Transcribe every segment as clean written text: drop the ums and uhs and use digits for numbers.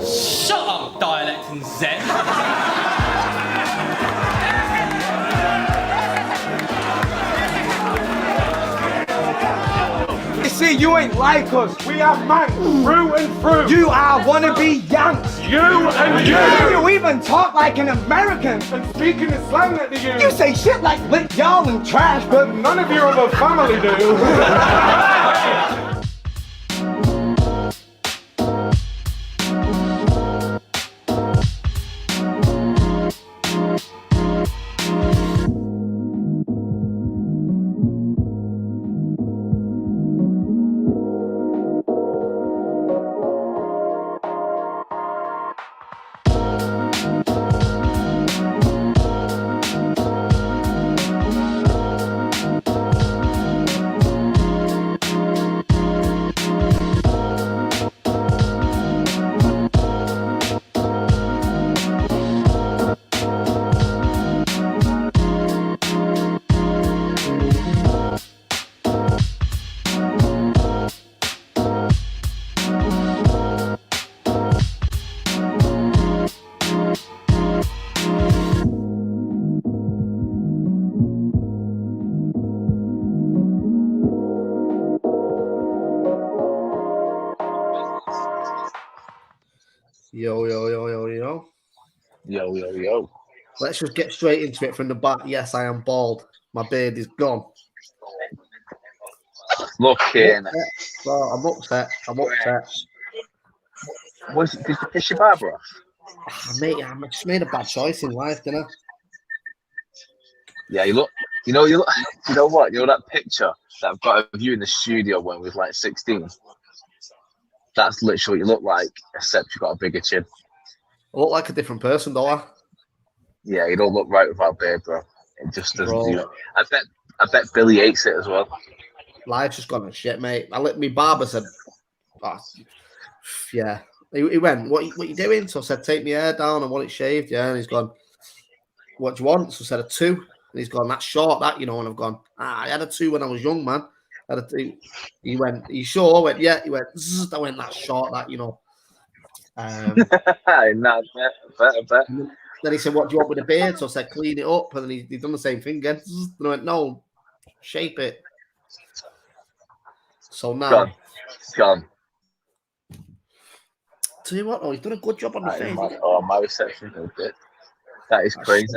Shut up, dialect and zen. See, you ain't like us. We are Manx, through and through. You are wannabe Yanks. You and you. You even talk like an American. And speak in the slang that they use. You say shit like lick y'all and trash, but none of your other family do. Yo, yo, yo, yo, yo. Yo, yo, yo. Let's just get straight into it from the back. Yes, I am bald. My beard is gone. Looking. Well, I'm upset. Did you piss your barber off? Mate, I just made a bad choice in life, didn't I? Yeah, you know what? You know that picture that I've got of you in the studio when we was like 16? That's literally what you look like, except you got a bigger chin. I look like a different person, don't I? Yeah, you don't look right without beard, bro. It just doesn't do it. I bet Billy hates it as well. Life's just gone to shit, mate. My barber said, oh, yeah. He went, what you doing? So I said, take my hair down. I want it shaved. Yeah, and he's gone, what do you want? So I said, a 2. And he's gone, that's short, that, you know. And I've gone, I had a 2 when I was young, man. I had a 2. He went, are you sure? I went, yeah. He went, I went, that's short, that, you know. I bet. Then he said, what do you want with the beard? So I said, clean it up. And then he done the same thing again. And I went, no, shape it. So now. Gone. Tell you what, he's done a good job on the face. My reception is good. That is crazy.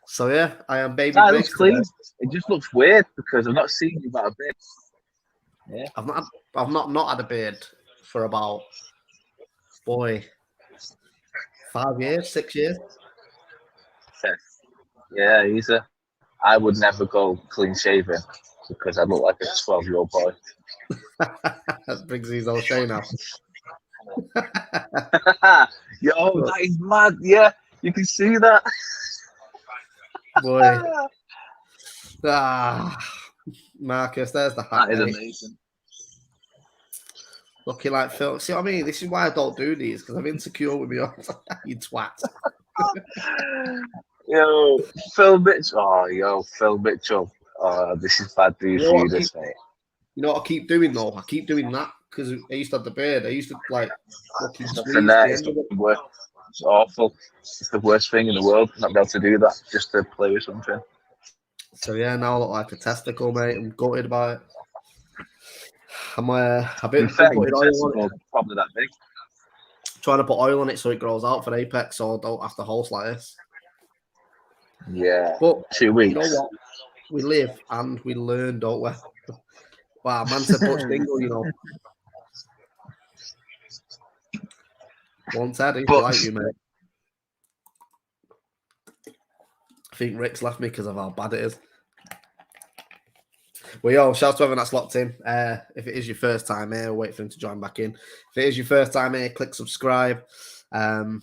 So yeah, I am baby. That looks clean. It just looks weird because I've not seen you about a beard. Yeah. I've not had a beard for about 5 years, 6 years. Yeah, I would never go clean shaven because I look like a 12-year-old boy. That brings his old shame out. Yo, that is mad. Yeah, you can see that. Boy. Marcus, there's the hat. That is amazing. Looking like Phil. See what I mean? This is why I don't do these, because I'm insecure with me. You twat. Yo, Phil Mitchell. Phil Mitchell. This is bad news for you, this mate. You know what I keep doing though? I keep doing that because I used to have the beard. I used to like fucking nothing there. It's awful. It's the worst thing in the world not be able to do that just to play with something. So yeah, now I look like a testicle, mate. I'm gutted about it. I'm a bit putting oil on it. Probably that big. Trying to put oil on it so it grows out for Apex, so I don't have to host like this. Yeah, but 2 weeks. You know what? We live and we learn, don't we? Wow, man said Butch Dingle, you know. Once I didn't like you, mate. I think Rick's left me because of how bad it is. Well, yo, shout out to everyone that's locked in. If it is your first time here, wait for him to join back in. If it is your first time here, click subscribe. I'm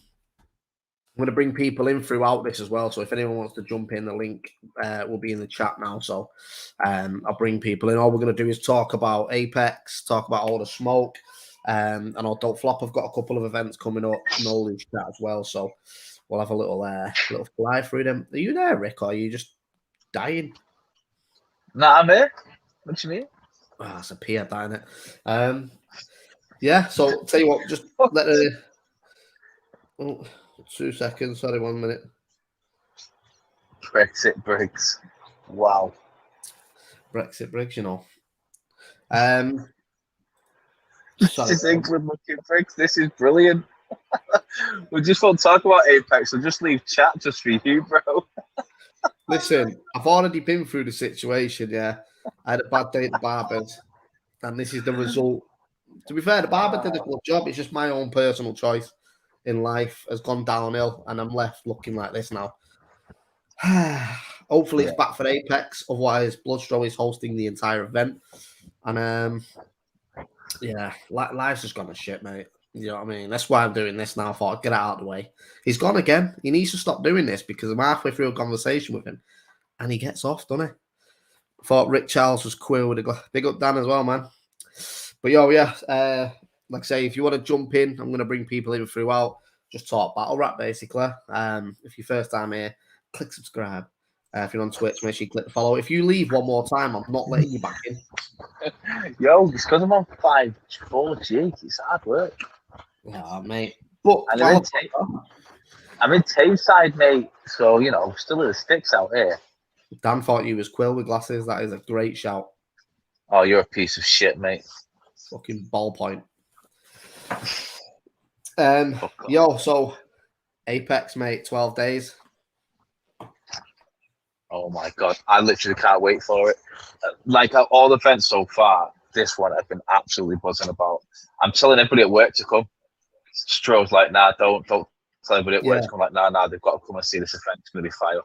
going to bring people in throughout this as well. So if anyone wants to jump in, the link will be in the chat now. So I'll bring people in. All we're going to do is talk about Apex, talk about all the smoke. And on Don't Flop, I've got a couple of events coming up, knowledge chat as well. So we'll have a little fly through them. Are you there, Rick, or are you just dying? No, I'm here. What do you mean? Oh, it's a peer, dying it. Yeah, so tell you what, just let her. Oh, 2 seconds. Sorry, 1 minute. Brexit Briggz. Wow. Brexit Briggz, you know. This Sorry. is England looking Briggz. This is brilliant. We just want to talk about Apex, so just leave chat just for you, bro. Listen, I've already been through the situation. Yeah, I had a bad day at the barbers, and this is the result. To be fair, the barber did a good job. It's just my own personal choice in life has gone downhill, and I'm left looking like this now. Hopefully, it's back for Apex. Otherwise, Bloodstraw is hosting the entire event, and yeah, life's just gone to shit, mate. You know what I mean? That's why I'm doing this now. I thought I'd get it out of the way. He's gone again. He needs to stop doing this because I'm halfway through a conversation with him, and he gets off, doesn't he? I thought Rick Charles was cool with a big up Dan as well, man. But yo, yeah, like I say, if you want to jump in, I'm going to bring people in throughout. Just talk battle rap, basically. If you're first time here, click subscribe. If you're on Twitch, make sure you click the follow. If you leave one more time, I'm not letting you back in. Yo, it's because I'm on 4G. It's hard work. Yeah, mate. But I'm in Tameside, mate. So, you know, still in the sticks out here. Dan thought you was Quill with glasses. That is a great shout. Oh, you're a piece of shit, mate. Fucking ballpoint. Yo, so Apex, mate, 12 days. Oh my god, I literally can't wait for it. Like all the events so far, this one I've been absolutely buzzing about. I'm telling everybody at work to come. Stroh's like, nah, don't tell everybody at work to come. Like, nah, they've got to come and see this event. It's gonna be fire.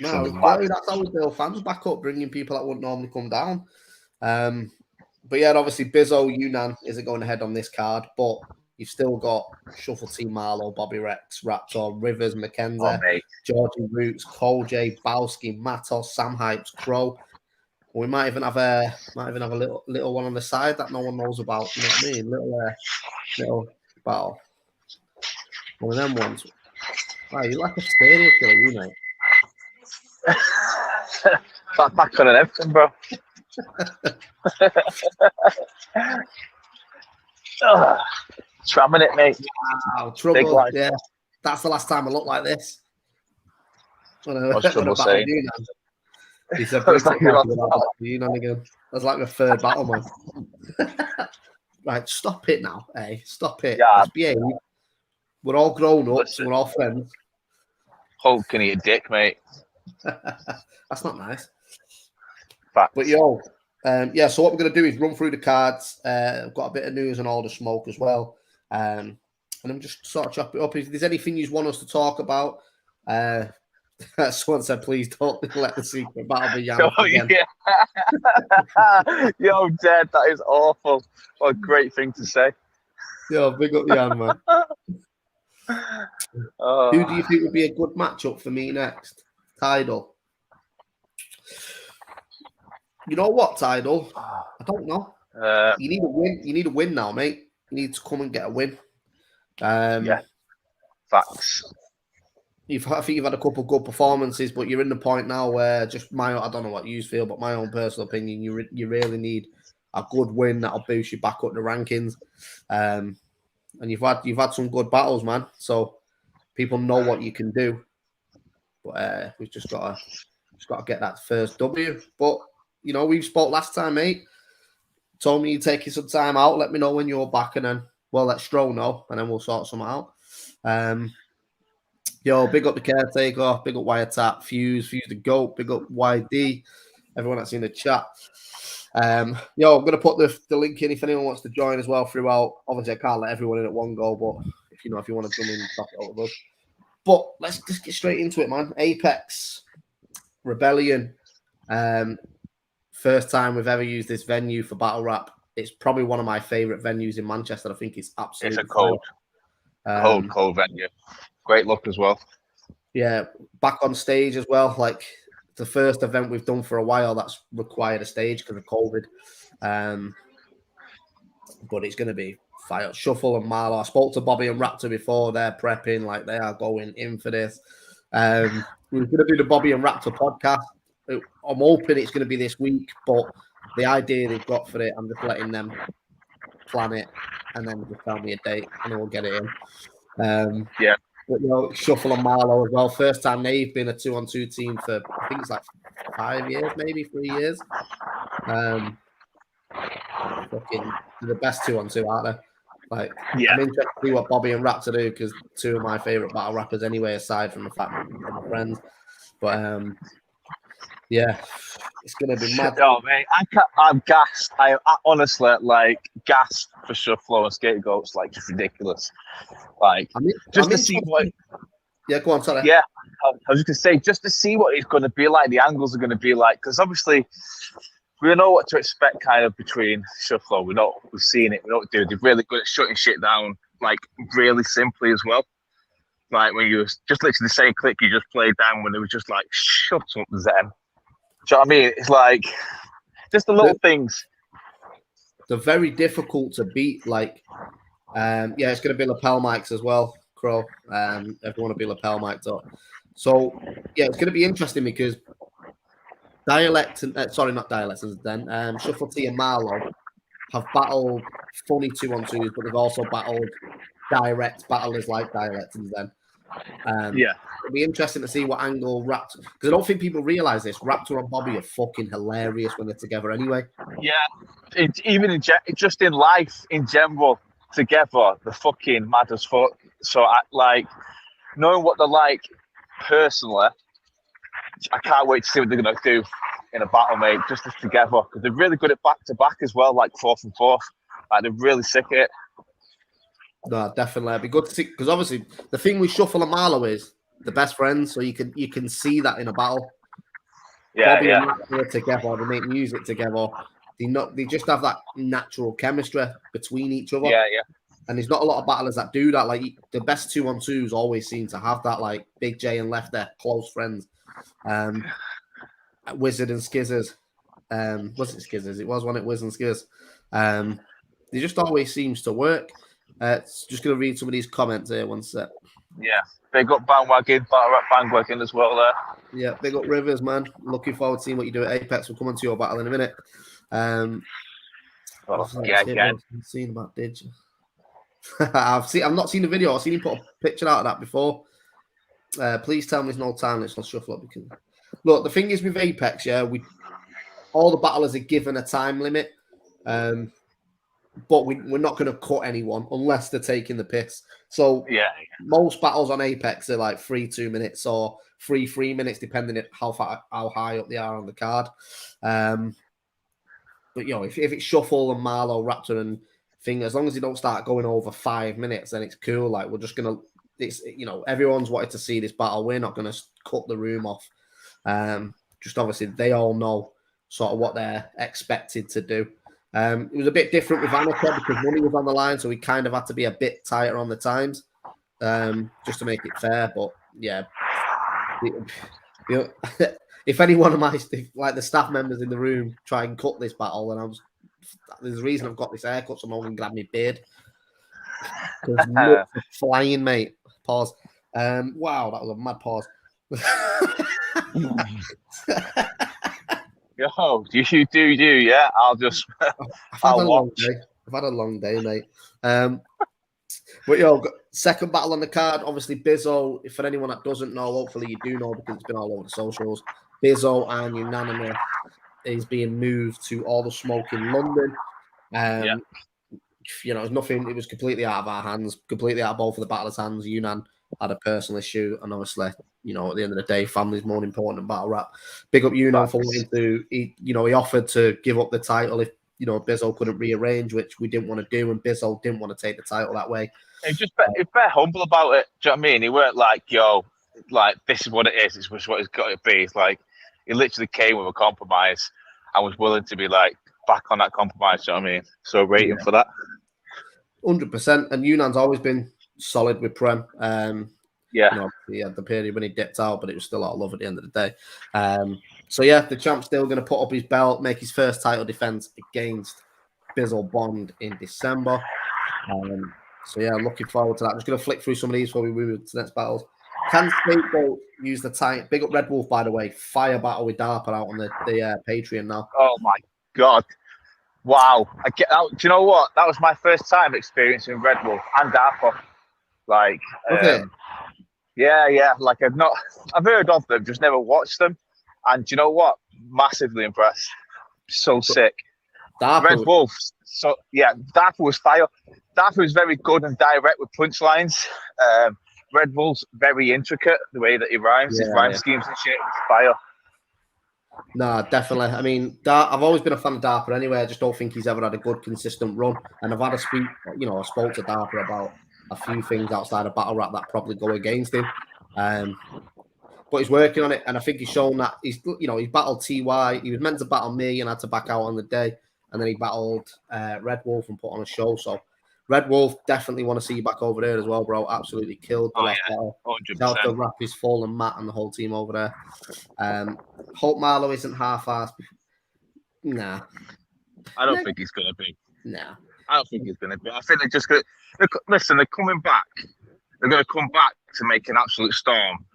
No, that's how we build fans back up, bringing people that wouldn't normally come down. But yeah, obviously Bizzo, Yunnan isn't going ahead on this card, but you've still got Shuffle Team Marlow, Bobby Rex, Raptor, Rivers, Mackenzie, Georgie Roots, Cole J, Bowski, Matos, Sam Hypes, Crow. We might even have a little one on the side that no one knows about. You know what I mean? Little battle. One of them ones. Wow, you're like a serial killer, you mate. Back on and everything, bro. Tramming it, mate. Wow, trouble. Yeah, that's the last time I looked like this. What's trouble saying? He said, Yunnan again. That's like my third battle, man. Right, stop it now. Hey, stop it. Yeah. Let's behave. We're all grown ups. We're all friends. Hulk can eat a dick, mate. That's not nice. Facts. But yo, yeah, so what we're going to do is run through the cards. I've got a bit of news and all the smoke as well. And I'm just sort of chop it up. If there's anything you want us to talk about, someone said, please don't let the secret battle be Jan. Yeah. Yo, Dad, that is awful. What a great thing to say. Yo, big up Jan, man. Who do you think would be a good matchup for me next? Tidal. You know what, Tidal? I don't know. You need a win. You need a win now, mate. You need to come and get a win. Yeah. Facts. I think you've had a couple of good performances, but you're in the point now where I don't know what you feel, but my own personal opinion, you really need a good win that'll boost you back up the rankings. And you've had some good battles, man. So people know what you can do. But we've just got to get that first W. But you know, we spoke last time, mate. Told me you'd take you some time out. Let me know when you're back, and then let Stroh know, and then we'll sort some out. Yo, big up the Caretaker, big up Wiretap, Fuse the GOAT, big up YD, everyone that's in the chat. Yo, I'm gonna put the link in if anyone wants to join as well throughout. Obviously, I can't let everyone in at one go, but if you want to come in, talk it out with us. But let's just get straight into it, man. Apex Rebellion. First time we've ever used this venue for battle rap. It's probably one of my favorite venues in Manchester. I think it's absolutely it's a cold venue. Great look as well. Yeah, back on stage as well. Like the first event we've done for a while that's required a stage because of COVID. But it's going to be fire. Shuffle and Marlow. I spoke to Bobby and Raptor before. They're prepping, like they are going in for this. We're going to do the Bobby and Raptor podcast. I'm hoping it's going to be this week, but the idea they've got for it, I'm just letting them plan it. and then just tell me a date, and we'll get it in. Yeah. But Shuffle and Marlow as well. First time they've been a 2-on-2 team for I think it's like 5 years, maybe 3 years. Fucking the best 2-on-2 out there. Like, Yeah. I'm interested to see what Bobby and Raptor do because 2 of my favorite battle rappers anyway, aside from the fact that they're my friends. But yeah, it's gonna be mad. Oh mate, I'm gassed. I honestly like gassed for Shuffle and Scapegoats. Like, it's ridiculous. Like, just to see what. Yeah, go on, sorry. Yeah, I was just gonna say, just to see what it's gonna be like, the angles are gonna be like, because obviously we know what to expect kind of between Shuffle. We've seen it. We know what to do. They're really good at shutting shit down, like really simply as well. Like when you was just literally the same click you just played down when it was just like, shut up, Zen. Do you know what I mean? It's like just the little things. They're very difficult to beat. Like, yeah, it's going to be lapel mics as well, Crow. Everyone will be lapel mic'd up. So, yeah, it's going to be interesting because Dialect and not Dialect, then Shuffle T and Marlow have battled funny 2-on-2s, but they've also battled direct battlers like Dialect and Zen. Yeah, it'll be interesting to see what angle Raptor, because I don't think people realize this. Raptor and Bobby are fucking hilarious when they're together anyway. Yeah, even just in life in general, together they're fucking mad as fuck. So I like knowing what they're like personally. I can't wait to see what they're gonna do in a battle, mate. Just as together, because they're really good at back to back as well, like 4th and 4th. Like they're really sick at it. No, definitely. It'd be good to see, because obviously the thing with Shuffle and Marlow is the best friends, so you can see that in a battle. Yeah, Bobby yeah. and Matt are together. They make music together. They just have that natural chemistry between each other. Yeah, yeah. And there's not a lot of battlers that do that. Like the best 2-on-2s always seem to have that. Like Big J and Left, they're close friends. Wizard and Skizzers. Was it Skizzers? It was one at Wizard and Skizzers. It just always seems to work. Just going to read some of these comments here. One sec. Yeah, big up Bandwagon, Battle Rap Bandwagon as well there. Yeah, big up Rivers, man. Looking forward to seeing what you do at Apex. We'll come on to your battle in a minute. Yeah, I've seen about Didge. I've not seen the video. I've seen him put a picture out of that before. Please tell me there's no time limits on Shuffle Up, because look, the thing is with Apex, yeah, all the battlers are given a time limit. But we're not going to cut anyone unless they're taking the piss. So most battles on Apex are like 3 2-minutes or 3 minutes, depending on how high up they are on the card. But if it's Shuffle and Marlow, Raptor and thing, as long as they don't start going over 5 minutes, then it's cool. Like we're just gonna, everyone's wanted to see this battle. We're not going to cut the room off. Just obviously they all know sort of what they're expected to do. It was a bit different with Annika because money was on the line, so we kind of had to be a bit tighter on the times, just to make it fair. But yeah, if any one of the staff members in the room try and cut this battle, then there's a reason I've got this haircut, so no one can grab me beard. Flying, mate. Pause. Wow, that was a mad pause. Yo, you do, yeah. I've had a long day, mate. But second battle on the card, obviously Bizzo. For anyone that doesn't know, hopefully you do know because it's been all over the socials. Bizzo and Unanimous is being moved to All the Smoke in London. It was nothing. It was completely out of our hands, completely out of both of the battlers' hands. Yunan had a personal issue, and obviously, at the end of the day, family's more important than battle rap. Big up Yunan for wanting to. He offered to give up the title if Bizzo couldn't rearrange, which we didn't want to do, and Bizzo didn't want to take the title that way. He's very humble about it. Do you know what I mean? He weren't like, yo, like this is what it is. It's what it's got to be. It's like he literally came with a compromise and was willing to be like back on that compromise. Do you know what I mean? So rating for that. 100%. And Yunan's always been solid with Prem. He had the period when he dipped out, but it was still a lot of love at the end of the day. The champ's still going to put up his belt, make his first title defense against Bizzle Bond in December. Looking forward to that. I'm just going to flick through some of these before we move to the next battles. Can Scapegoat use the title? Big up Red Wolf, by the way. Fire battle with Darpa out on the Patreon now. Oh my God. Wow. I get out. Do you know what? That was my first time experiencing Red Wolf and Darpo. Like, Okay. yeah. Like I've heard of them, just never watched them. And do you know what? Massively impressed. So sick. Red Wolf. So yeah, Darpo was fire. Darpo was very good and direct with punchlines. Red Wolf's very intricate, the way that he rhymes, his rhyme schemes and shit. It's fire. No, definitely. I mean, I've always been a fan of Darper anyway. I just don't think he's ever had a good, consistent run. And I've had a speak, I spoke to Darper about a few things outside of battle rap that probably go against him. But he's working on it, and I think he's shown that he's battled TY. He was meant to battle me and had to back out on the day, and then he battled Red Wolf and put on a show. So Red Wolf, definitely want to see you back over there as well, bro. Absolutely killed the last battle. 100%. Shout out to Rap is full and Matt and the whole team over there. Hope Marlowe isn't half-assed. Nah. I don't think he's going to be. Nah. I don't think he's going to be. I think they're just going to... Listen, they're coming back. They're going to come back to make an absolute storm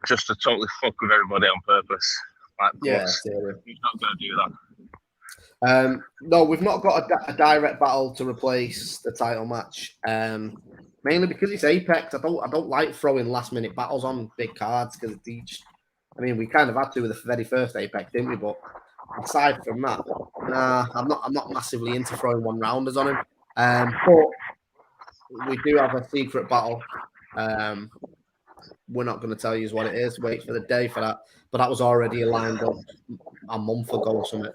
just to totally fuck with everybody on purpose. Like, Yeah, he's not going to do that. No, we've not got a direct battle to replace the title match. Mainly because it's Apex. I don't like throwing last minute battles on big cards because we kind of had to with the very first Apex, didn't we? But aside from that, nah, I'm not massively into throwing one rounders on him. But we do have a secret battle. We're not going to tell you what it is. Wait for the day for that. But that was already lined up a month ago or something,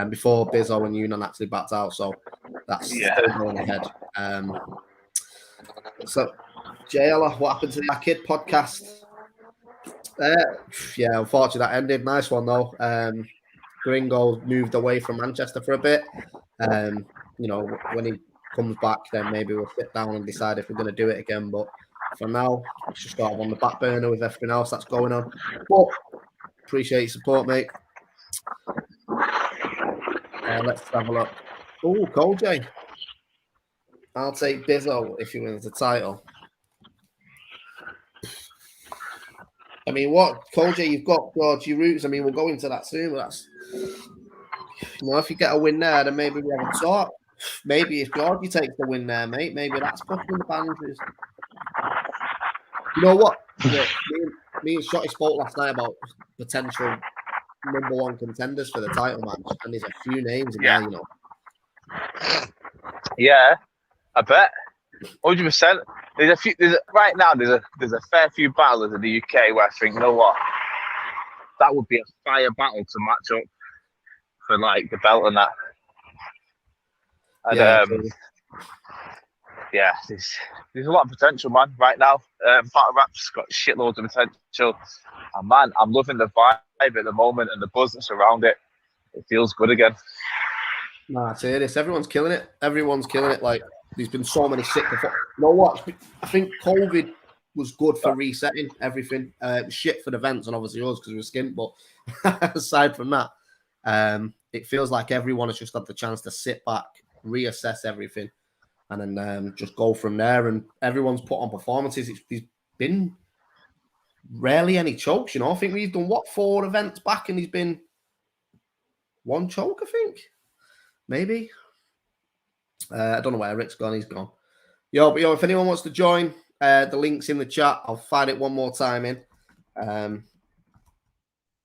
before Bizzo and Yunan actually backed out. So that's still going ahead. So, JL, what happened to that kid podcast? Unfortunately that ended. Nice one though. Gringo moved away from Manchester for a bit. When he comes back, then maybe we'll sit down and decide if we're going to do it again. But for now, it's just sort of on the back burner with everything else that's going on. But appreciate your support, mate. Let's have a look. Oh, Koj. I'll take Bizzo if he wins the title. I mean, what, Koj, you've got Georgie Roots. I mean, we'll go into that soon, but that's, if you get a win there, then maybe we have a talk. Maybe if Georgie takes the win there, mate, maybe that's pushing the boundaries. You know what? Yeah, me and Shotty spoke last night about potential number one contenders for the title match, and there's a few names in there, Yeah, I bet. 100%. There's a few. Right now, there's a fair few battlers in the UK where I think, you know what, that would be a fire battle to match up for like the belt and that. And there's a lot of potential, man. Right now, battle rap's got shitloads of potential. And man, I'm loving the vibe at the moment and the buzz that's around it. It feels good again. Nah, say this. Everyone's killing it. Like, there's been so many sick before. You know what? I think COVID was good for resetting everything. Shit for the events and obviously us because we were skint. But aside from that, it feels like everyone has just had the chance to sit back, reassess everything, and then just go from there. And everyone's put on performances. There's been rarely any chokes. I think we've done 4 events back, and there's been 1 choke. I think maybe. I don't know where Rick's gone. He's gone. But if anyone wants to join, the link's in the chat. I'll find it one more time in. We're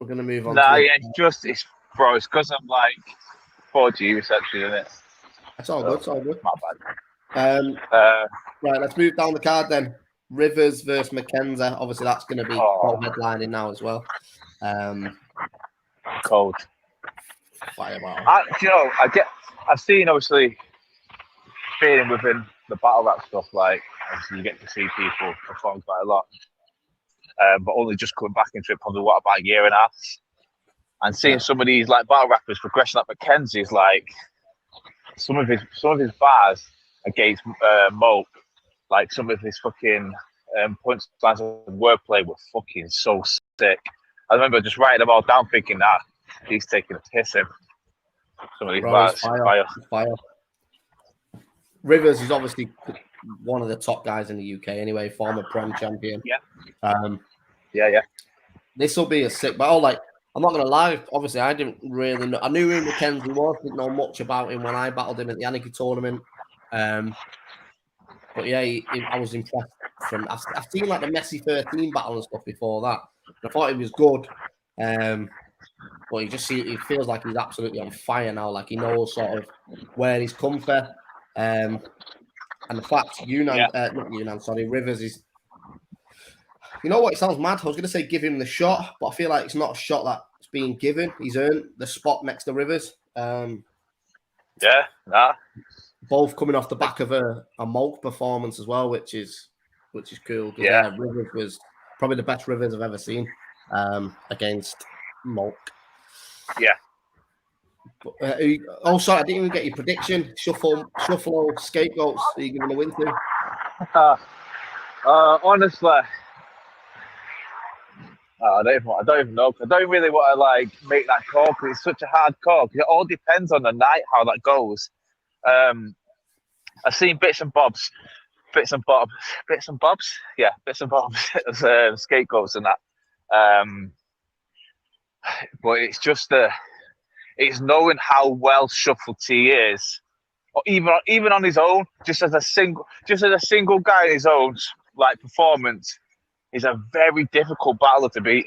gonna move on. It's because I'm like 4G reception, isn't it? It's all good. It's all good. My bad. Right, let's move down the card then. Rivers versus Mackenzie. Obviously, that's going to be headlining now as well. Cold. Fireball. I've seen obviously feeling within the battle rap stuff. Like obviously, you get to see people perform quite a lot, but only just coming back into it probably about a year and a half, and seeing some of these like battle rappers progression like Mackenzie's like some of his bars against Moke. Like some of his fucking punchlines and wordplay were fucking so sick. I remember just writing them all down, thinking, he's taking a piss him. Some of these bars, fire. Rivers is obviously one of the top guys in the UK anyway, former Prem champion. Yeah. This will be a sick battle. Like, I'm not gonna lie. Obviously, I didn't really know. I knew who Mackenzie was. Didn't know much about him when I battled him at the Anarchy tournament. But yeah, I was impressed. I've seen like the Messi 13 battle and stuff before that. And I thought he was good. But he feels like he's absolutely on fire now. Like he knows sort of where he's come from. And the fact Rivers is. You know what? It sounds mad. I was going to say give him the shot, but I feel like it's not a shot that's being given. He's earned the spot next to Rivers. Both coming off the back of a Malk performance as well, which is cool. Yeah, Rivers was probably the best Rivers I've ever seen against Malk. Yeah. Sorry, I didn't even get your prediction. Shuffle, scapegoats. Are you giving a win to? Honestly, I don't even know. I don't really want to like make that call because it's such a hard call. It all depends on the night how that goes. I've seen bits and bobs, scapegoats and that. But it's just it's knowing how well Shuffle T is, or even on his own, just as a single guy in his own like performance, is a very difficult battler to beat.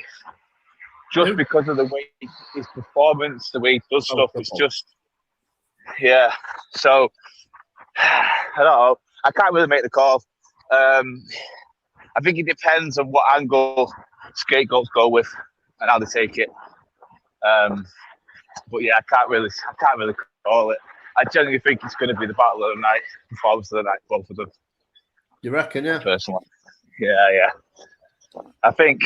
Just because of the way his performance, the way he does stuff, it's just So I don't know. I can't really make the call. I think it depends on what angle scapegoats go with and how they take it. But yeah, I can't really call it. I genuinely think it's going to be the battle of the night, performance of the night, both of them. You reckon, yeah? Personally, yeah. I mean,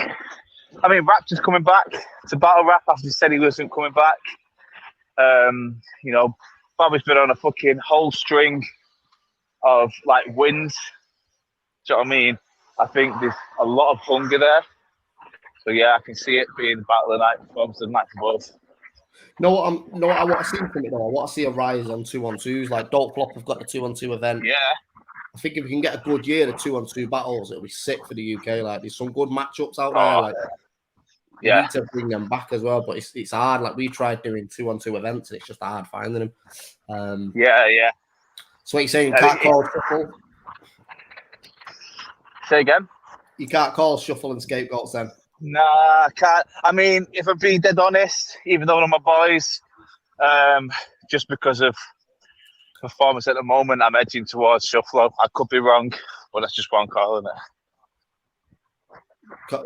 Raptor's coming back to battle rap after he said he wasn't coming back. Bobby's been on a fucking whole string of like wins. Do you know what I mean? I think there's a lot of hunger there. So yeah, I can see it being the battle of the night, performance of the night for both. What I want to see from it though? I want to see a rise on 2-on-2s. Like Dope Flop have got the 2-on-2 event. Yeah. I think if we can get a good year of 2-on-2 battles, it'll be sick for the UK. Like there's some good matchups out there. Like we need to bring them back as well. But it's hard. Like we tried doing 2-on-2 events, and it's just hard finding them. Yeah. So what you saying? You can't call Shuffle? Say again? You can't call Shuffle and scapegoats then? Nah, I can't. I mean, if I'm being dead honest, even though they're my boys, just because of performance at the moment, I'm edging towards Shuffle. I could be wrong, but that's just what I'm calling it. Okay.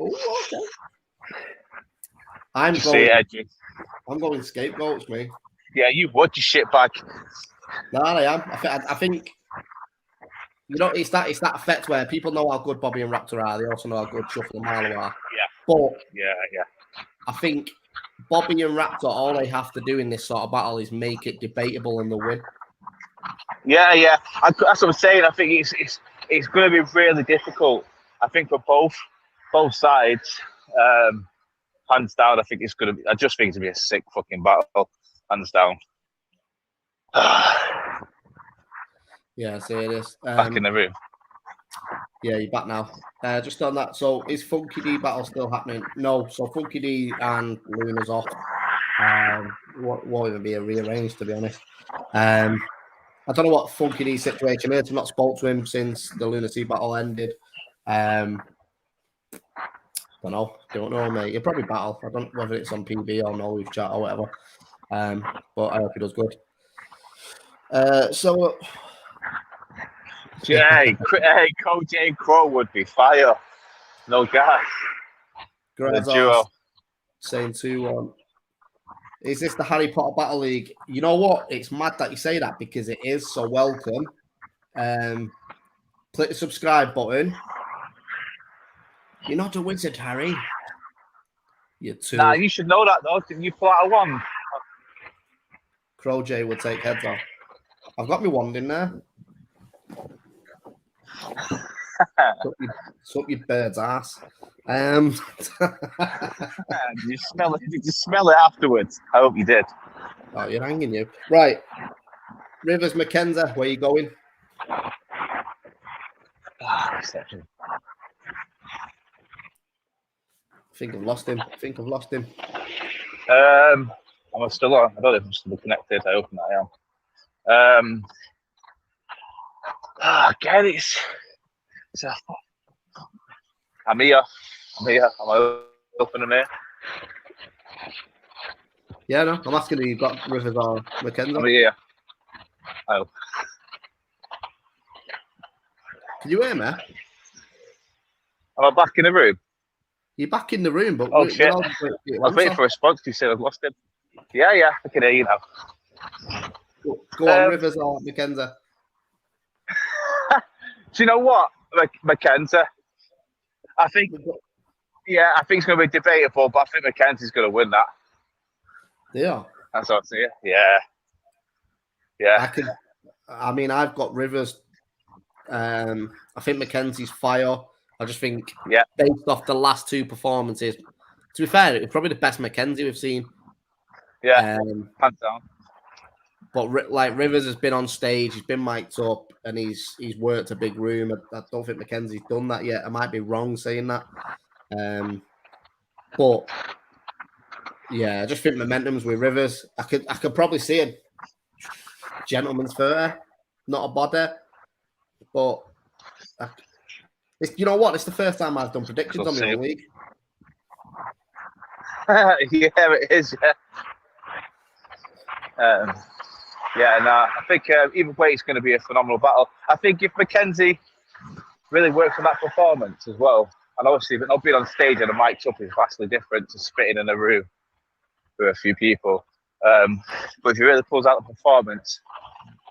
I'm going scapegoats, me. Yeah, you would, you shitbag. No, I am. I think it's that effect where people know how good Bobby and Raptor are. They also know how good Shuffle and Marlow are. Yeah. But yeah. I think Bobby and Raptor, all they have to do in this sort of battle is make it debatable and they'll win. Yeah. That's what I'm saying. I think it's going to be really difficult. I think for both sides, hands down. I just think it's going to be a sick fucking battle, hands down. Yeah, I see it is. Back in the room. Yeah, you're back now. Just on that, so is Funky D battle still happening? No, so Funky D and Luna's off. Won't even be rearranged, to be honest. I don't know what Funky D's situation is. I've not spoke to him since the Lunacy battle ended. Don't know, mate. He'll probably battle. I don't know whether it's on PB or no, we've chat or whatever. But I hope he does good. Hey, Coach A Crow would be fire. No gas. The duo. Saying 2-1. Is this the Harry Potter Battle League? You know what? It's mad that you say that because it is. So welcome. Click the subscribe button. You're not a wizard, Harry. You're too. Nah, you should know that though. Didn't you pull out a wand? Crow J would take heads off. I've got my wand in there. Suck your bird's ass. Did you smell it? Did you smell it afterwards? I hope you did. Oh, you're hanging you. Right. Rivers Mackenzie, where are you going? Reception. I think I've lost him. Am I still on? I don't know if I'm still connected. I hope I am. Again, I'm here. Am I opening here? Yeah, no. I'm asking if you've got Rivers or McKenzie. I'm here. Oh. Can you hear me? Am I back in the room? You're back in the room, but oh shit! I was waiting for a response. You said I've lost him. Yeah, I can hear you now. Go on, Rivers or McKenzie. Do you know what, McKenzie? I think it's going to be debatable, but I think Mackenzie's going to win that. Yeah, that's what I see. Yeah. I've got Rivers. I think Mackenzie's fire. I just think, based off the last two performances, to be fair, it's probably the best Mackenzie we've seen. Yeah, hands down. But Rivers has been on stage, he's been mic'd up, and he's worked a big room. I don't think Mackenzie's done that yet. I might be wrong saying that, but yeah, I just think momentum's with Rivers. I could probably see a gentleman's 30, not a body, but. You know what? It's the first time I've done predictions on the league. Yeah, it is. I think either way, it's going to be a phenomenal battle. I think if Mackenzie really works on that performance as well, and obviously, but not being on stage and a mic'd up is vastly different to spitting in a room with a few people. But if he really pulls out the performance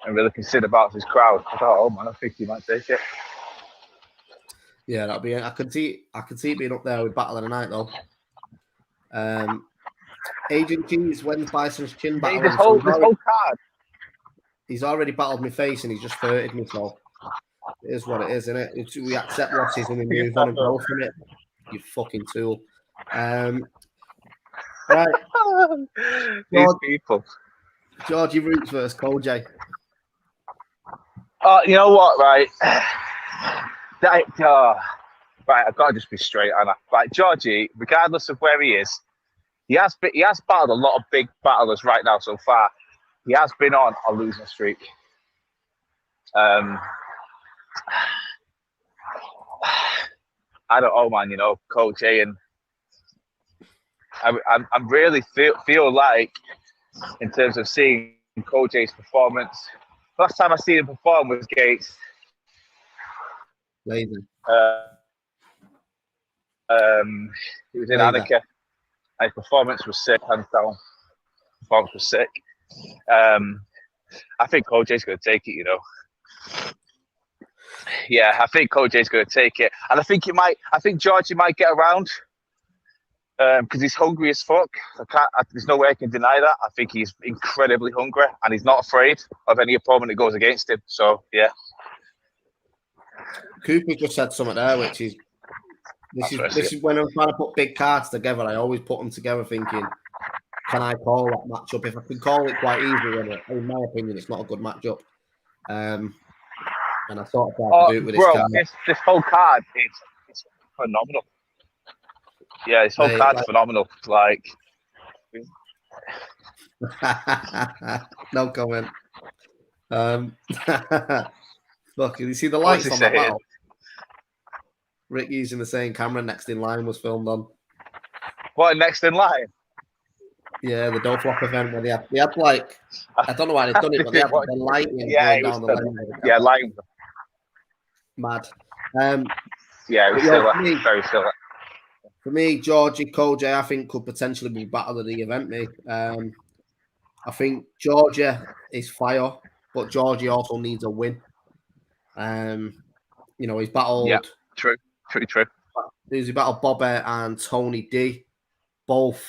and really consider about his crowd, I think he might take it. Yeah, that'll be. I could see it being up there with Battle of the Night though. Agent Cheese wins Bison's chin battle. This whole card. He's already battled my face and he's just 30'd me. So it is what it is, isn't it? We accept losses and we move on and grow from it. You fucking tool. Right. These people. Georgie Roots versus Koj. You know what? Right. Right, I've got to just be straight, Anna. Right, Georgie, regardless of where he is, he has battled a lot of big battlers right now so far. He has been on a losing streak. I don't know, man. You know, Koj, and I'm really feel like, in terms of seeing Koj's performance, last time I seen him perform was Gates. Lazy. He was in Annika. His performance was sick, hands down. Performance was sick. I think Koj's going to take it, you know. Yeah, I think Koj's going to take it, and I think Georgie might get around because he's hungry as fuck. There's no way I can deny that. I think he's incredibly hungry, and he's not afraid of any opponent that goes against him. So yeah. Cooper just said something there, which is this is when I'm trying to put big cards together. I always put them together thinking, can I call that matchup? If I can call it quite easily, in my opinion, it's not a good matchup. And I sort of tried to do it with this card. This whole card is phenomenal. Yeah, this whole card's phenomenal. Like, no comment. Look, you see the lights on that battle? Rick using the same camera Next in Line was filmed on. What, Next in Line? Yeah, the Dough Flop event where they had like, I don't know why they've done it, but they had the lighting going down the lane. Yeah, lighting. Mad. Yeah, it was still very still. For me, Georgie Koj, I think, could potentially be battle of the event, mate. I think Georgia is fire, but Georgie also needs a win. You know, he's battled. Yeah, true. He battled Bobby and Tony D, both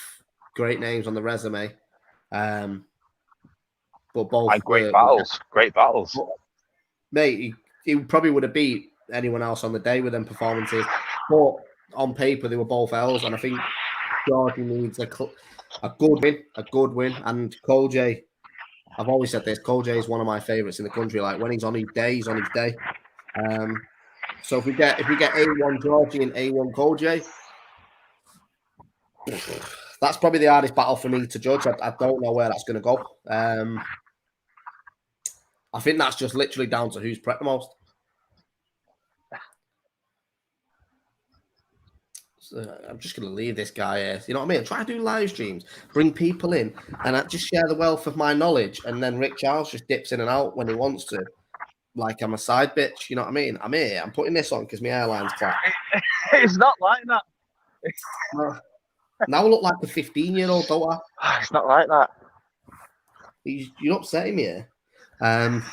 great names on the resume. But both great battles. But, mate, he probably would have beat anyone else on the day with them performances. But on paper, they were both L's, and I think Georgie needs a good win. And Koj, I've always said this, Koj is one of my favourites in the country. Like, when he's on his day, he's on his day. So if we get A1 Georgie and A1 Koj, that's probably the hardest battle for me to judge. I don't know where that's going to go. I think that's just literally down to who's prepped the most. So I'm just going to leave this guy here. You know what I mean? Try to do live streams, bring people in, and I just share the wealth of my knowledge. And then Rick Charles just dips in and out when he wants to. Like I'm a side bitch. You know what I mean? I'm here. I'm putting this on because my airline's class. It's not like that. Now I look like a 15-year-old, don't I? It's not like that. You're upsetting me here. Trying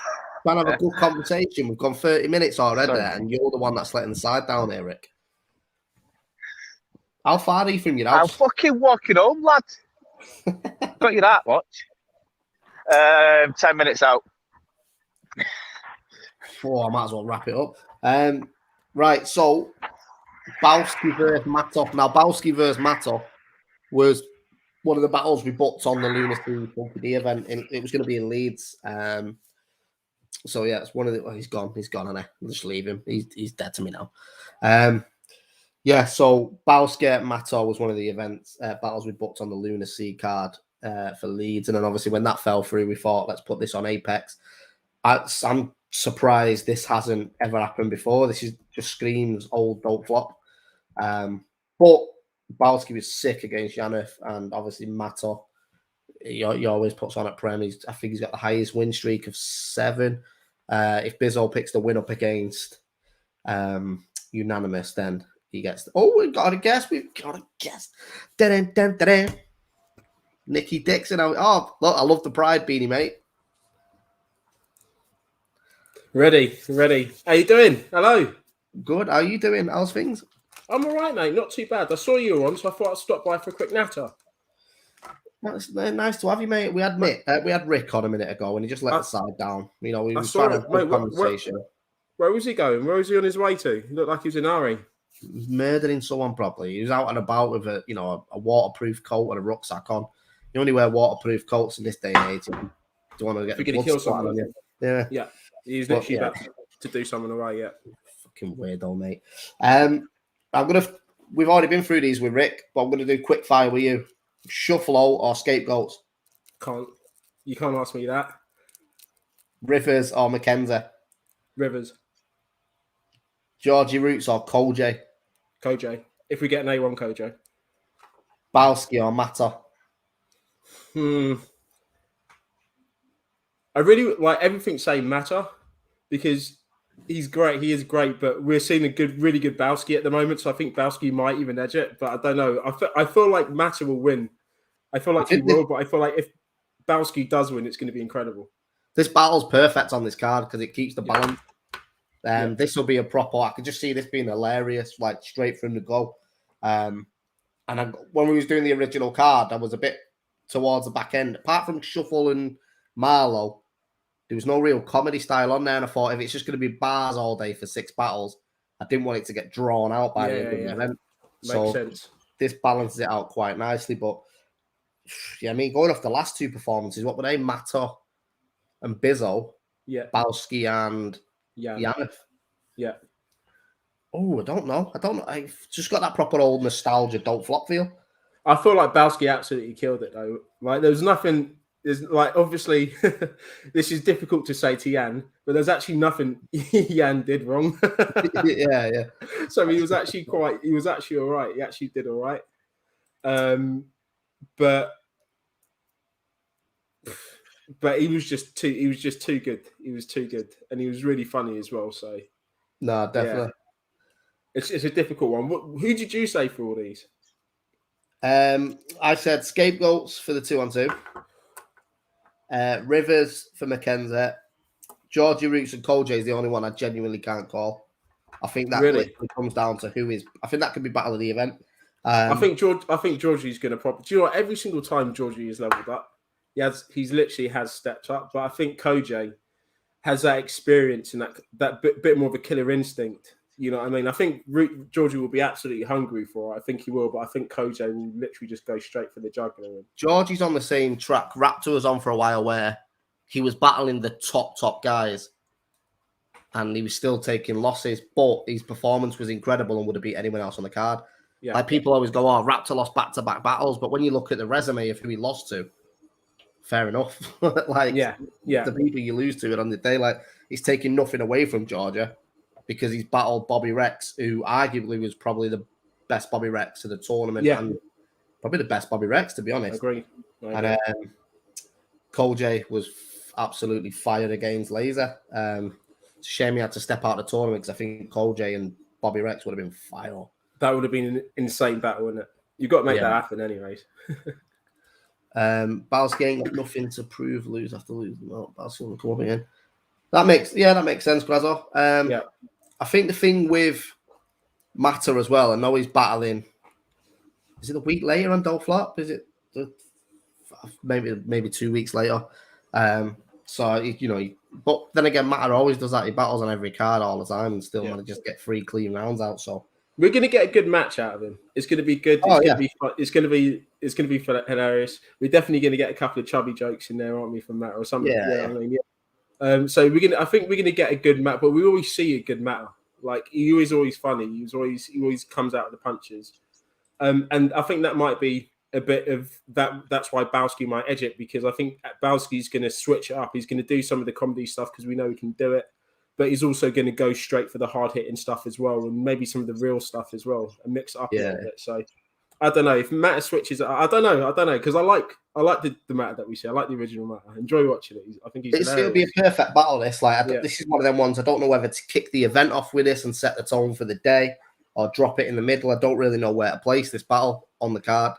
to have a good conversation. We've gone 30 minutes already, and you're the one that's letting the side down here, Rick. How far are you from your house? I'm fucking walking home, lad. Got you that, watch. 10 minutes out. I might as well wrap it up. Right, so Bowski versus Matov. Now, Bowski versus Matov was one of the battles we booked on the Lunacy Company event. It was going to be in Leeds. So, yeah, it's one of the... Well, he's gone, and I'll just leave him. He's dead to me now. Yeah, so Bowski Matov was one of the events, battles we booked on the Lunacy card for Leeds. And then, obviously, when that fell through, we thought, let's put this on Apex. I'm surprised this hasn't ever happened before. This is just screams old don't flop. But Bowski was sick against Yanov, and obviously Mato, he always puts on at Prem. I think he's got the highest win streak of 7. If Bizzo picks the win up against Unanimous, then he gets. We've got a guess. Dun, dun, dun, dun. Nicky Dixon. Look, I love the pride beanie, mate. Ready. How you doing? Hello. Good. How are you doing? How's things? I'm all right, mate. Not too bad. I saw you were on, so I thought I'd stop by for a quick natter. It's nice to have you, mate. We had Rick on a minute ago, and he just let the side down. You know, we were trying to have a conversation. Where was he going? Where was he on his way to? He looked like he was in a hurry. He was murdering someone probably. He was out and about with a waterproof coat and a rucksack on. You only wear waterproof coats in this day and age. Do you want to get to kill someone? Yeah. He's literally about to do something away. Yeah. Fucking weirdo, mate. We've already been through these with Rick, but I'm gonna do quick fire with you. Shuffle out or scapegoats? You can't ask me that. Rivers or Mackenzie? Rivers. Georgie Roots or Koj? Koj. If we get an A1 Koj. Bowski or Mata? I really like everything saying Mata because he's great. He is great, but we're seeing really good Bowski at the moment. So I think Bowski might even edge it, but I don't know. I feel like Mata will win. I feel like he will, but I feel like if Bowski does win, it's going to be incredible. This battle's perfect on this card because it keeps the balance. This will be a proper. I could just see this being hilarious, like straight from the go. When we was doing the original card, I was a bit towards the back end. Apart from Shuffle and Marlowe, there was no real comedy style on there, and I thought if it's just going to be bars all day for 6 battles, I didn't want it to get drawn out by the end of the event. Makes sense. This balances it out quite nicely. But yeah, I mean, going off the last 2 performances, what were they? Mato and Bizzo. Yeah. Bowski and Yanov. Yeah. Oh, I don't know. I've just got that proper old nostalgia don't flop feel. I feel like Bowski absolutely killed it though. Like there was nothing. There's like obviously this is difficult to say to Yan, but there's actually nothing Yan did wrong. yeah. So he was actually all right. He actually did all right. But he was just too good. He was too good. And he was really funny as well. So no, definitely. Yeah. It's a difficult one. Who did you say for all these? I said scapegoats for the 2-on-2. Rivers for Mackenzie. Georgie Roots and Koj is the only one I genuinely can't call. I think that really comes down to who is. I think that could be battle of the event. I think Georgie's going to probably. Do you know what? Every single time Georgie is leveled up, he's literally has stepped up. But I think Koj has that experience and that bit more of a killer instinct. You know what I mean? I think Georgie will be absolutely hungry for it. I think he will, but I think Koj will literally just go straight for the jugular. Georgie's on the same track. Raptor was on for a while where he was battling the top guys and he was still taking losses, but his performance was incredible and would have beat anyone else on the card. Yeah. Like people always go, "Oh, Raptor lost back-to-back battles," but when you look at the resume of who he lost to, fair enough. Like the people you lose to it on the day, like he's taking nothing away from Georgia because he's battled Bobby Rex, who arguably was probably the best Bobby Rex in the tournament and probably the best Bobby Rex, to be honest. Agree. And Cole J was absolutely fired against Laser. It's a shame he had to step out of the tournament because I think Cole J and Bobby Rex would have been fire. That would have been an insane battle, wouldn't it? You've got to make that happen anyways. Balski ain't got nothing to prove, lose after losing. Well, Balski will come up again. That makes sense, Grazo. I think the thing with Matter as well, I know he's battling. Is it a week later on Doe Flop? Is it maybe 2 weeks later? So but then again, Matter always does that. He battles on every card all the time and still manages to get 3 clean rounds out. So we're going to get a good match out of him. It's going to be good. It's going to be hilarious. We're definitely going to get a couple of chubby jokes in there, aren't we, from Matter or something? So I think we're going to get a good match, but we always see a good Matter. Like he was always funny. He always comes out of the punches. And I think that might be a bit of that. That's why Balski might edge it, because I think Balski's going to switch it up. He's going to do some of the comedy stuff because we know he can do it, but he's also going to go straight for the hard hitting stuff as well, and maybe some of the real stuff as well, and mix it up a little bit. So I don't know if Matter switches. I don't know because I like the Matter that we see. I like the original Matter. I enjoy watching it. I think it's going to be a perfect battle. This this is one of them ones. I don't know whether to kick the event off with this and set the tone for the day, or drop it in the middle. I don't really know where to place this battle on the card.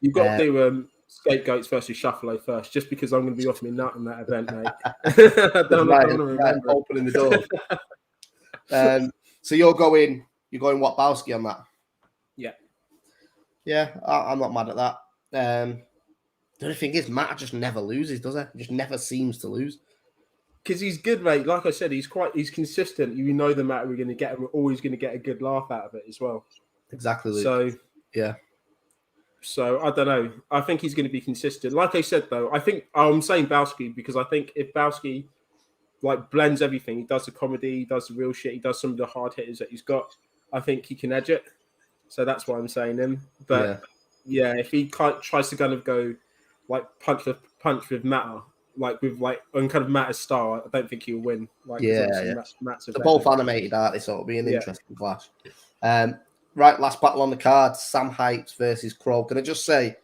You've got to do Scapegoats versus Shuffalo first, just because I'm going to be off my nut in that event, mate. I don't want to remember. Opening the door. So you're going what, Bowski on that? Yeah, I'm not mad at that. The only thing is, Matt just never loses, does he? He just never seems to lose. Because he's good, mate. Like I said, he's consistent. You know the Matter we're going to get, and we're always going to get a good laugh out of it as well. Exactly, Luke. So, yeah. So, I don't know. I think he's going to be consistent. Like I said, though, I think I'm saying Bowski because I think if Bowski blends everything, he does the comedy, he does the real shit, he does some of the hard hitters that he's got, I think he can edge it. So that's why I'm saying him. But, if he tries to kind of go punch with Matter, on kind of Matter's style, I don't think he'll win. Matt's they're both animated artists, so it'll be an interesting clash. Right, last battle on the card, Sam Hypes versus Crow. Can I just say,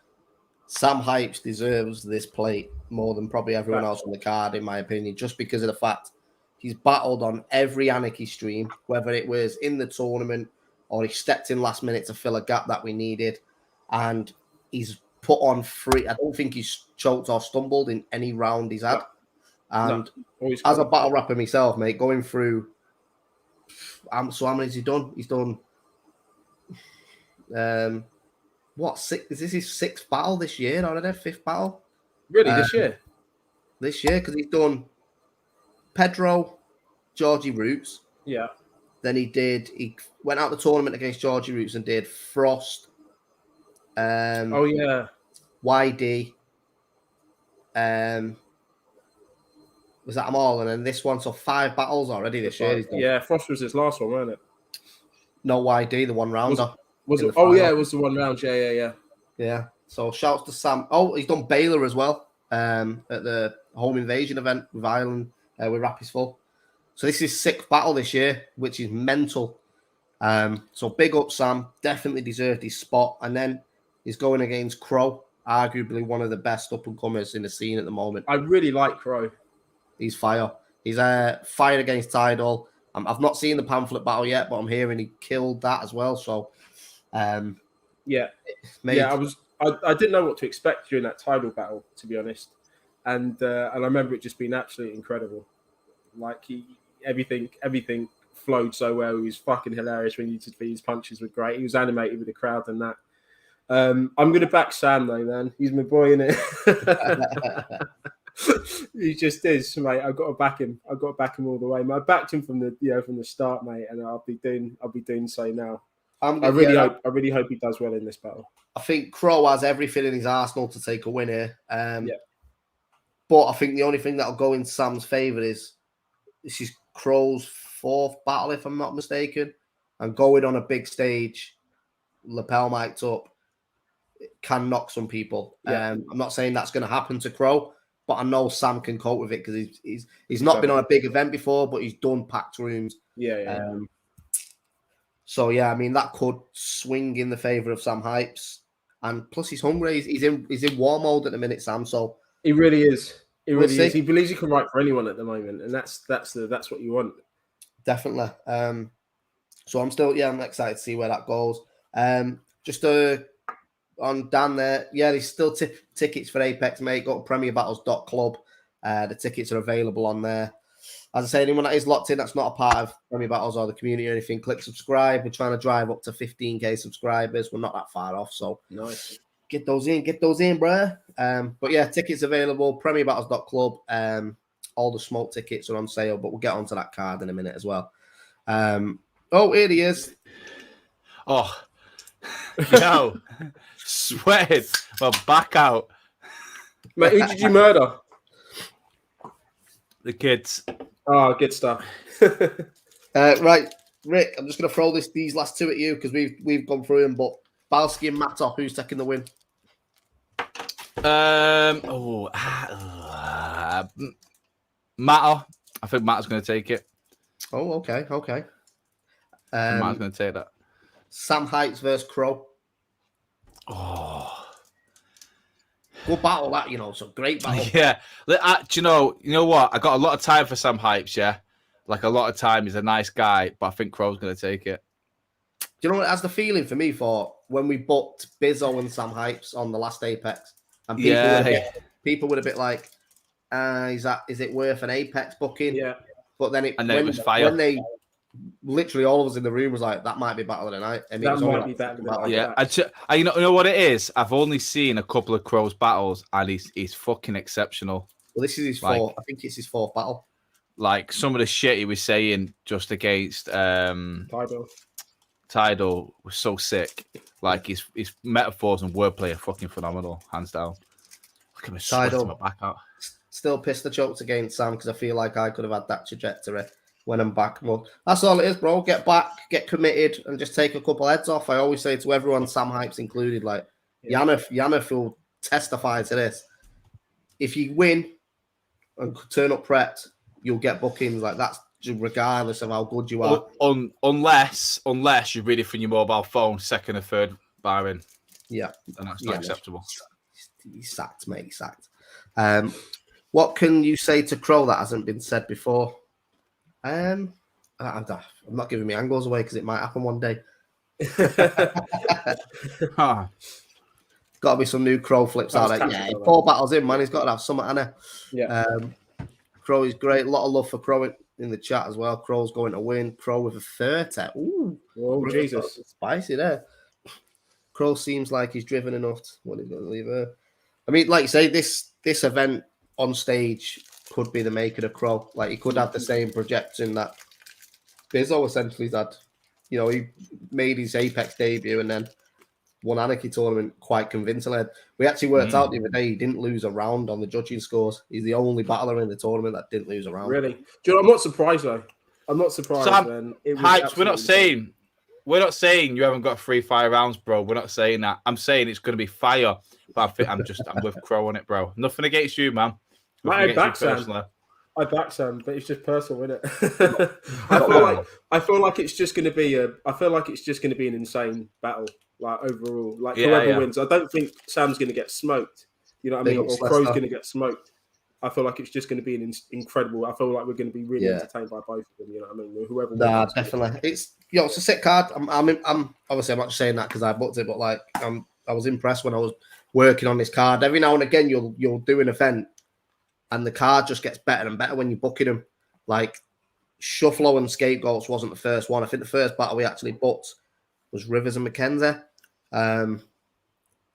Sam Hypes deserves this plate more than probably everyone else on the card, in my opinion, just because of the fact he's battled on every Anarchy stream, whether it was in the tournament or he stepped in last minute to fill a gap that we needed. And he's put on 3. I don't think he's choked or stumbled in any round he's had. And as a battle rapper myself, mate, going through... so how many has he done? He's done... 6? Is this his 6th battle this year already? 5th battle? Really, this year? This year, because he's done Pedro, Georgie Roots. Yeah. Then he went out the tournament against Georgie Roots and did Frost. YD. Was that them all? And then this one, so 5 battles already this year. Yeah, Frost was his last one, wasn't it? No, YD, the one rounder. Was it? Oh, yeah, it was the one round. Yeah. So shouts to Sam. Oh, he's done Baylor as well at the home invasion event with Ireland with Rappies Full. So this is 6th battle this year, which is mental. So big up, Sam. Definitely deserved his spot. And then he's going against Crow, arguably one of the best up-and-comers in the scene at the moment. I really like Crow. He's fire. He's fired against Tidal. I've not seen the pamphlet battle yet, but I'm hearing he killed that as well. So, I didn't know what to expect during that Tidal battle, to be honest. And I remember it just being absolutely incredible. Like everything flowed so well. He was fucking hilarious when he did his punches were great. He was animated with the crowd and that. I'm gonna back Sam though, man. He's my boy, innit? He just is, mate. I've got to back him. I've got to back him all the way. I backed him from the start, mate, and I'll be doing so now. I really hope he does well in this battle. I think Crow has everything in his arsenal to take a win here. But I think the only thing that'll go in Sam's favour is this is Crow's 4th battle, if I'm not mistaken, and going on a big stage lapel mic'd up, it can knock some people. Yeah. I'm not saying that's going to happen to Crow, but I know Sam can cope with it because he's not been on a big event before, but he's done packed rooms. Yeah. So yeah, I mean that could swing in the favour of Sam Hypes, and plus he's hungry. He's in war mode at the minute, Sam. So he really is. He We'll really is. see. He believes he can write for anyone at the moment, and that's what you want. Definitely. So I'm excited to see where that goes. Just on Dan there, yeah, there's still tickets for Apex, mate. Go to premierbattles.club. The tickets are available on there. As I say, anyone that is locked in, that's not a part of Premier Battles or the community or anything, click subscribe. We're trying to drive up to 15k subscribers. We're not that far off, so Nice. Get those in, bruh. But yeah, tickets available, premierbattles.club. All the smoke tickets are on sale, but we'll get onto that card in a minute as well. Oh, here he is. Oh, no. Sweated. Well, back out. Mate, who did you murder? The kids. Oh, good stuff. Right, Rick, I'm just going to throw these last two at you because we've gone through them, but Balski and Matop, who's taking the win? Matter. I think Matter's going to take it. Oh, okay. Matter's going to take that. Sam Heights versus Crow. Oh, good battle, that, so great battle. yeah. Do you know what? I got a lot of time for Sam Hypes, yeah? Like a lot of time. He's a nice guy, but I think Crow's going to take it. Do you know what? That's the feeling for me for when we booked Bizzo and Sam Hypes on the last Apex. And people were a bit like, is it worth an Apex booking? Yeah. But then it was fire. When they literally all of us in the room was like, that might be battle of the night. And that might be better than that. Yeah. You know what it is? I've only seen a couple of Crow's battles and he's fucking exceptional. Well, this is his fourth. I think it's his fourth battle. Like some of the shit he was saying just against Tidal was so sick. Like his metaphors and wordplay are fucking phenomenal, hands down. Look at me sweating my back out. Still pissed the chokes against Sam because I feel like I could have had that trajectory when I'm back. Well, that's all it is, bro. Get back, get committed, and just take a couple heads off. I always say to everyone, Sam Hypes included, like Yannick will testify to this. If you win and turn up prepped, you'll get bookings. Like that's regardless of how good you are. Unless you're reading from your mobile phone, second or third barring. Yeah. And that's not acceptable. He's sacked, mate. He's sacked. What can you say to Crow that hasn't been said before? I'm not giving me angles away because it might happen one day. Got to be some new Crow flips out there. Yeah, 4 battles in, man. He's got to have something, Anna. Yeah. Crow is great. A lot of love for Crow in the chat as well. Crow's going to win. Crow with a 30. Ooh. Oh, Jesus. Spicy there. Crow seems like he's driven enough. What he's going to leave her. I mean, like you say, this event on stage could be the making of Crow. Like he could have the same projection that Bizzo essentially had. He made his Apex debut and then won Anarchy tournament quite convincingly. We actually worked out the other day he didn't lose a round on the judging scores. He's the only battler in the tournament that didn't lose a round. Really? Do you know, I'm not surprised though. I'm not surprised. Sam, Hypes, we're not saying you haven't got 3 fire rounds, bro. We're not saying that. I'm saying it's going to be fire. But I'm with Crow on it, bro. Nothing against you, man. I back Sam, but it's just personal, isn't it? I feel like it's just going to be an insane battle, like overall. Like whoever wins, I don't think Sam's going to get smoked. You know what I mean? Or Crow's going to get smoked. I feel like it's just going to be an incredible. I feel like we're going to be really entertained by both of them. You know what I mean? Whoever wins. Nah, definitely. It's a sick card. I'm obviously I'm not just saying that because I booked it, but like I was impressed when I was working on this card. Every now and again, you'll do an event, and the card just gets better and better when you're booking them. Like Shufflo and Scapegoats wasn't the first one. I think the first battle we actually booked was Rivers and Mackenzie.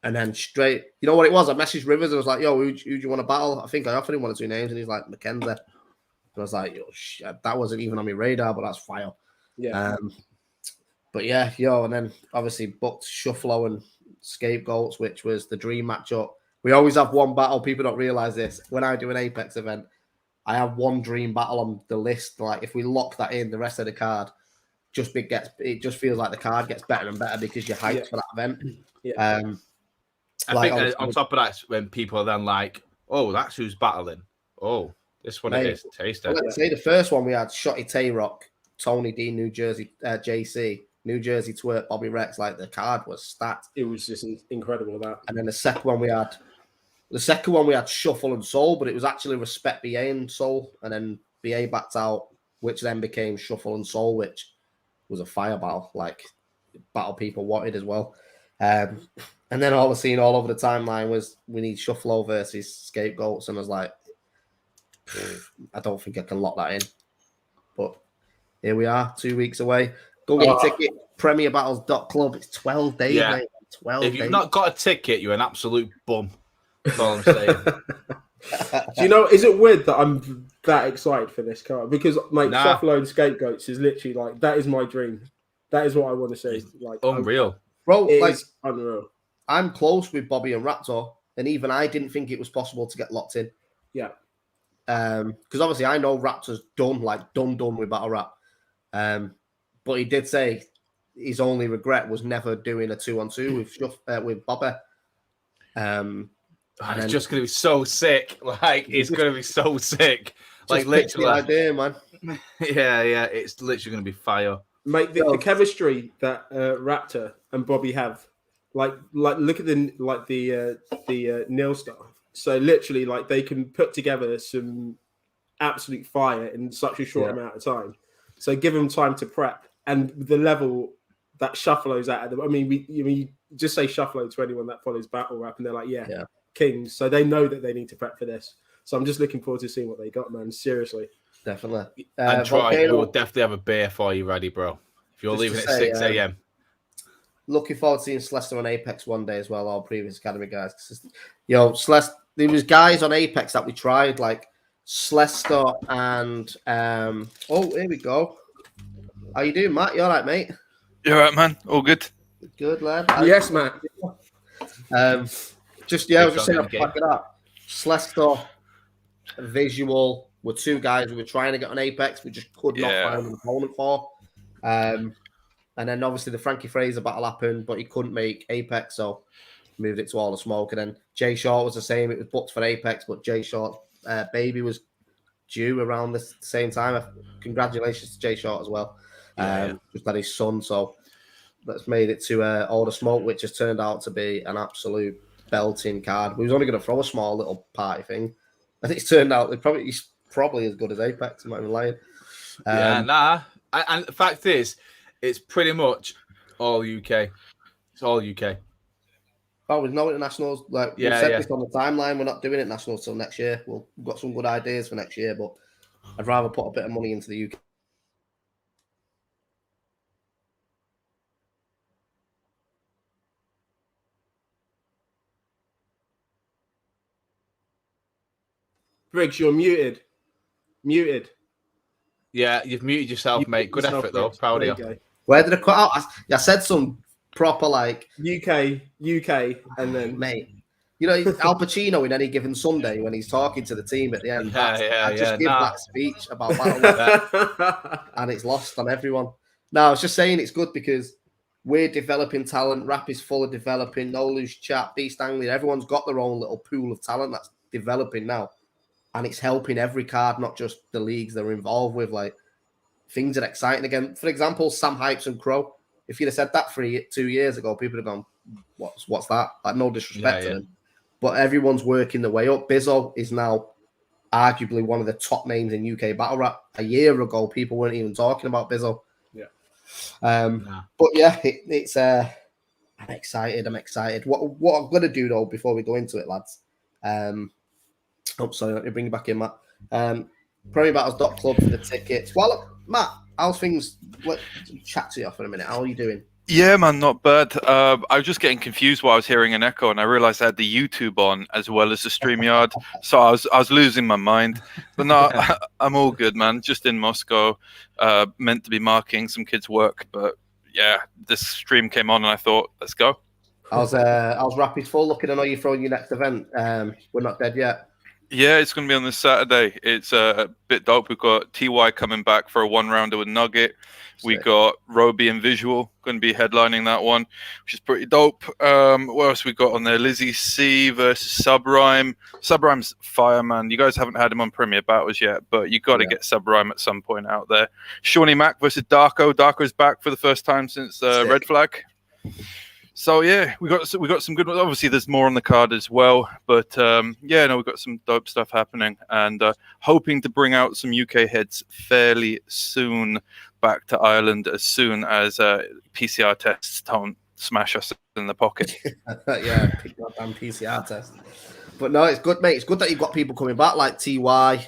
And then straight, you know what it was? I messaged Rivers and I was like, yo, who do you want to battle? I think I offered him 1 or 2 names, and he's like, Mackenzie. And I was like, yo, shit, that wasn't even on my radar, but that's fire. Yeah. But yeah, and then obviously booked Shufflo and Scapegoats, which was the dream matchup. We always have one battle. People don't realize this. When I do an Apex event, I have one dream battle on the list. Like if we lock that in, the rest of the card it just feels like the card gets better and better because you're hyped for that event. Yeah. I think on top of that, when people are then like, "Oh, that's who's battling." Oh, this one it is. Taste it. Let's say the first one we had Shotty Tay-Rock, Tony D, New Jersey, JC, New Jersey Twerk, Bobby Rex. Like the card was stacked. It was just incredible that. And then the second one we had Shuffle and Soul, but it was actually Respect BA and Soul, and then BA backed out, which then became Shuffle and Soul, which was a fire battle, like battle people wanted as well. And then all the scene all over the timeline was we need Shuffle versus Scapegoats, and I was like, I don't think I can lock that in. But here we are, 2 weeks away. Go get your ticket, premierbattles.club. It's 12 days, mate. 12 If you've not got a ticket, you're an absolute bum. That's all I'm saying. Do you know, is it weird that I'm that excited for this card? Because, mate, Shuffle and Scapegoats is literally like, that is my dream. That is what I want to see. Like, unreal. Bro, like, unreal. I'm close with Bobby and Raptor, and even I didn't think it was possible to get locked in. Yeah. Because obviously I know Raptor's done with battle rap. But he did say his only regret was never doing a 2-on-2 with Bobby. It's just going to be so sick. Like, it's going to be so sick. Like, literally. The idea, man. Yeah. It's literally going to be fire. Mate, the chemistry that Raptor and Bobby have, like look at the Nil stuff. So literally, like, they can put together some absolute fire in such a short amount of time. So give them time to prep, and the level that Shuffle's at. I mean, you just say Shuffle to anyone that follows battle rap, and they're like, yeah, kings. So they know that they need to prep for this. So I'm just looking forward to seeing what they got, man. Seriously, definitely. And Troy, we'll definitely have a beer for you ready, bro. If you're leaving at 6 a.m. Looking forward to seeing Celeste on Apex one day as well, our previous Academy guys. Celeste, there was guys on Apex that we tried, like Celeste and here we go. How you doing, Matt? You all right, mate? You all right, man? All good? Good, lad. Yes, Matt. I was just saying off the back of that. Celeste, Visual were two guys we were trying to get on Apex, we just could not find an opponent for. And then obviously the Frankie Fraser battle happened, but he couldn't make Apex, so moved it to All the Smoke. And then Jay Short was the same. It was booked for Apex, but Jay Short baby was due around the same time. Congratulations to Jay Short as well. Just had his son, so that's made it to All the Smoke, which has turned out to be an absolute belting card. We was only going to throw a small little party thing, and it's turned out he's probably as good as Apex. I'm not even lying. And the fact is, it's pretty much all UK. It's all UK. Oh, with no internationals. Like we said this on the timeline, we're not doing internationals till next year. We've got some good ideas for next year, but I'd rather put a bit of money into the UK. Briggs, you're muted. Muted. Yeah, you've muted yourself, mate. Good effort, though. Proud of you. Where did I cut out? I said some proper, like... UK, and then... Mate, you know, Al Pacino in Any Given Sunday when he's talking to the team at the end. I just give that speech about battle and it's lost on everyone. No, I was just saying it's good because we're developing talent. Rap is full of developing. No Loose Chat, Beast Anglia. Everyone's got their own little pool of talent that's developing now. And it's helping every card, not just the leagues they're involved with. Like, things are exciting again. For example, Sam Hypes and Crow. If you'd have said that 2 years ago, people would have gone, what's that? Like, no disrespect to them. But everyone's working their way up. Bizzo is now arguably one of the top names in UK battle rap. A year ago, people weren't even talking about Bizzo. Yeah. But yeah, it's I'm excited. What I'm going to do, though, before we go into it, lads, sorry, let me bring you back in, Matt. PremierBattles.club for the tickets. Well, look, Matt, how's things? Let's chat to you for a minute. How are you doing? Yeah, man, not bad. I was just getting confused while I was hearing an echo, and I realized I had the YouTube on as well as the StreamYard, so I was losing my mind. But no, I'm all good, man. Just in Moscow, meant to be marking some kids' work, but yeah, this stream came on, and I thought, let's go. How's Rapid Full looking? I know you're throwing your next event. We're not dead yet. Yeah, it's going to be on this Saturday. It's a bit dope. We've got TY coming back for a 1-rounder with Nugget. We got Roby and Visual going to be headlining that one, which is pretty dope. What else we got on there? Lizzie C versus Subrhyme. Subrhyme's fireman. You guys haven't had him on Premier Battles yet, but you got to get Subrhyme at some point out there. Shawnee Mac versus Darko. Darko's back for the first time since Red Flag. So yeah, we got some good ones. Obviously, there's more on the card as well, but we've got some dope stuff happening, and hoping to bring out some UK heads fairly soon back to Ireland as soon as PCR tests don't smash us in the pocket. Yeah, pick that damn PCR test. But no, it's good, mate. It's good that you've got people coming back like TY,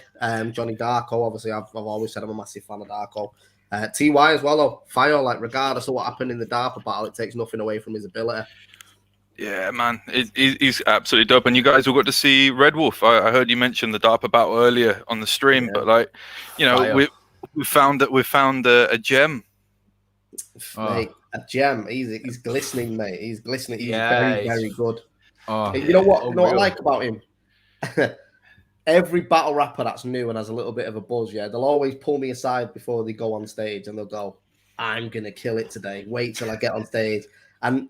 Johnny Darko. Obviously, I've always said I'm a massive fan of Darko. TY as well, though. Fire, like, regardless of what happened in the DARPA battle, it takes nothing away from his ability. Yeah, man. He's absolutely dope. And you guys all got to see Red Wolf. I heard you mention the DARPA battle earlier on the stream, but, like, you know, we found a gem. Mate, a gem. He's glistening, mate. He's glistening. He's very, very good. You know what? You know what I like about him? Every battle rapper that's new and has a little bit of a buzz, they'll always pull me aside before they go on stage and they'll go, I'm going to kill it today. Wait till I get on stage. And,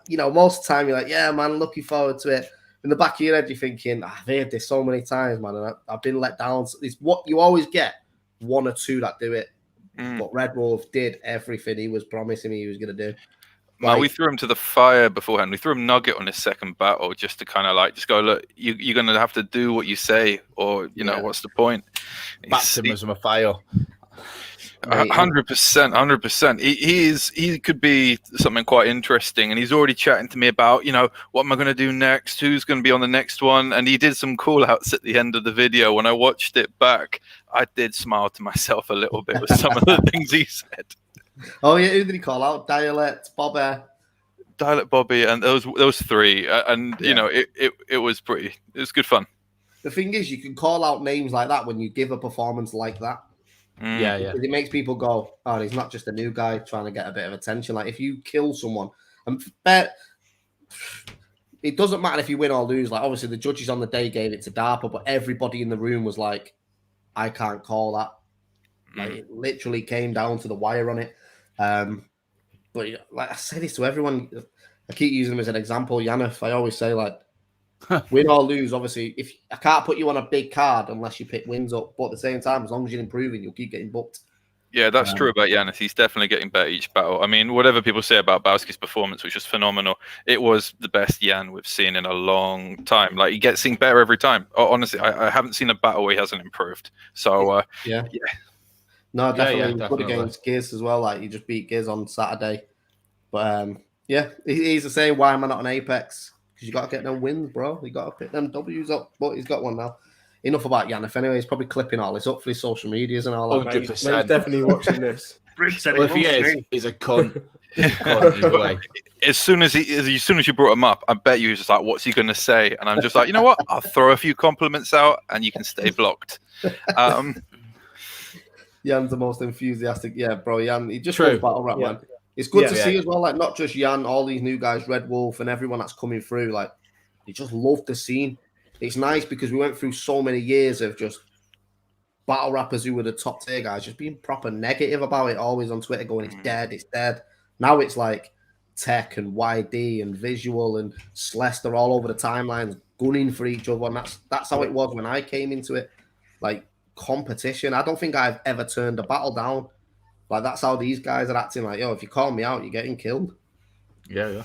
you know, most of the time you're like, yeah, man, looking forward to it. In the back of your head, you're thinking, I've heard this so many times, man, and I've been let down. It's what you always get, one or two that do it. But Red Wolf did everything he was promising me he was going to do. Man, we threw him to the fire beforehand. We threw him Nugget on his second battle just to kind of like just go, look, you're going to have to do what you say, or you know what's the point? Baptism of fire. 100%. He could be something quite interesting, and he's already chatting to me about, you know, what am I going to do next? Who's going to be on the next one? And he did some call outs at the end of the video. When I watched it back, I did smile to myself a little bit with some of the things he said. Oh yeah, who did he call out? Dialect Bobby, and those three, and you know, it was good fun. The thing is, you can call out names like that when you give a performance like that. Yeah. Because it makes people go, oh, he's not just a new guy trying to get a bit of attention. Like if you kill someone, and it doesn't matter if you win or lose. Like obviously the judges on the day gave it to DARPA, but everybody in the room was like, I can't call that. Like it literally came down to the wire on it. But like I say this to everyone, I keep using him as an example. Yannick, I always say like, win or lose. Obviously, if I can't put you on a big card unless you pick wins up, but at the same time, as long as you're improving, you'll keep getting booked. Yeah, that's true about Yannis. He's definitely getting better each battle. I mean, whatever people say about Bowski's performance, which was phenomenal, it was the best Yan we've seen in a long time. Like, he gets seen better every time. Honestly, I haven't seen a battle where he hasn't improved. So, yeah. No, definitely good against Giz as well. Like, he just beat Giz on Saturday. But, he's the same. Why am I not an Apex? Because you got to get them wins, bro. You got to pick them W's up. But he's got one now. Enough about Yannick anyway. He's probably clipping all this up for his social medias and all that. 100%. He's definitely watching this. Well, if he is, he's a cunt. Either way. As soon as you brought him up, I bet you was just like, what's he going to say? And I'm just like, you know what? I'll throw a few compliments out and you can stay blocked. Yan's the most enthusiastic. Yeah, bro. Yan, he just loves battle rap, man. It's good to see as well, like, not just Yan, all these new guys, Red Wolf and everyone that's coming through. Like, they just love the scene. It's nice because we went through so many years of just battle rappers who were the top tier guys just being proper negative about it, always on Twitter going, it's dead. Now it's like Tech and YD and Visual and Celeste are all over the timelines gunning for each other. And that's how it was when I came into it. Like, competition. I don't think I've ever turned a battle down. Like, that's how these guys are acting. Like, yo, if you call me out, you're getting killed. Yeah.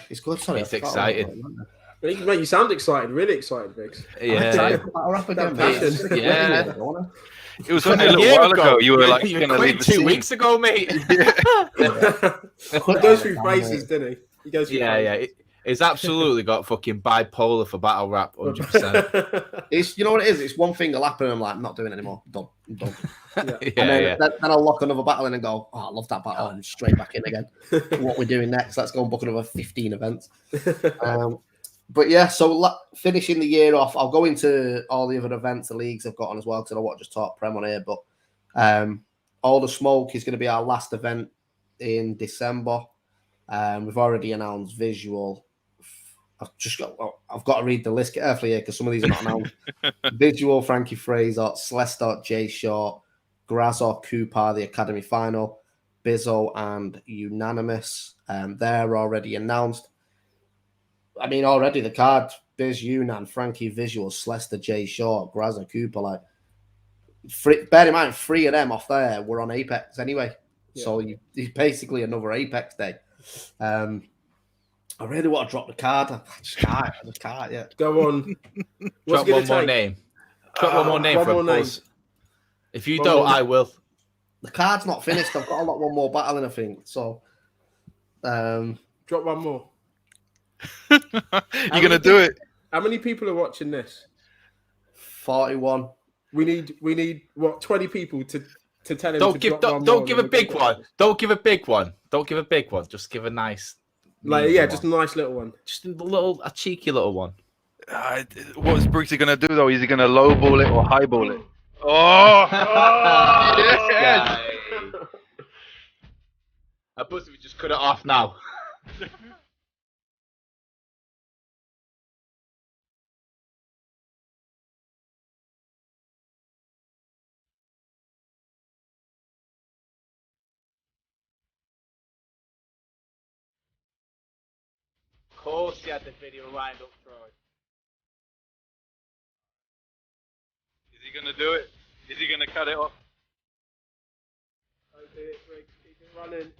It's good. Sorry, it's exciting. Mate, you sound excited, really excited, Briggz. Yeah. It was only a little while ago. You were like, you going to leave 2 weeks ago, mate. He goes through phases, didn't he? He goes through phases. He's absolutely got fucking bipolar for battle rap, 100%. It's, you know what it is? It's one thing will happen and I'm like, I'm not doing it anymore. I'm done. Then I'll lock another battle in and go, oh, I love that battle. And straight back in again. What we're doing next, let's go and book another 15 events. But yeah, so finishing the year off, I'll go into all the other events the leagues have got on as well, because I don't want to just talk Prem on here. But All the Smoke is going to be our last event in December. We've already announced Visual. I've got to read the list carefully here because some of these are not announced. Visual, Frankie Fraser, Celeste, Jay Short, Grazor, Cooper, the Academy Final, Bizzo, and Unanimous. They're already announced. I mean, already the card, Biz, Unan, Frankie, Visual, Celeste, Jay Short, Grazor, Cooper, like, bear in mind, 3 of them off there were on Apex anyway. Yeah. So it's basically another Apex day. I really want to drop the card. I just can't yet. Go on. Drop one more name. Drop one more name for a buzz. If you don't, I will. The card's not finished. I've got one more battle in, I think. So, drop one more. You're going to do it. How many people are watching this? 41. We need what, 20 people to tell him don't give a big one. Don't give a big one. Don't give a big one. Just give a nice, just a nice little one. Just a cheeky little one. What's Briggsy going to do though? Is he going to lowball it or highball it? Oh, yes. I suppose we just cut it off now. Of course, you had the video lined up, Troy. Is he going to do it? Is he going to cut it off? Don't do it, Briggs. Keep it running.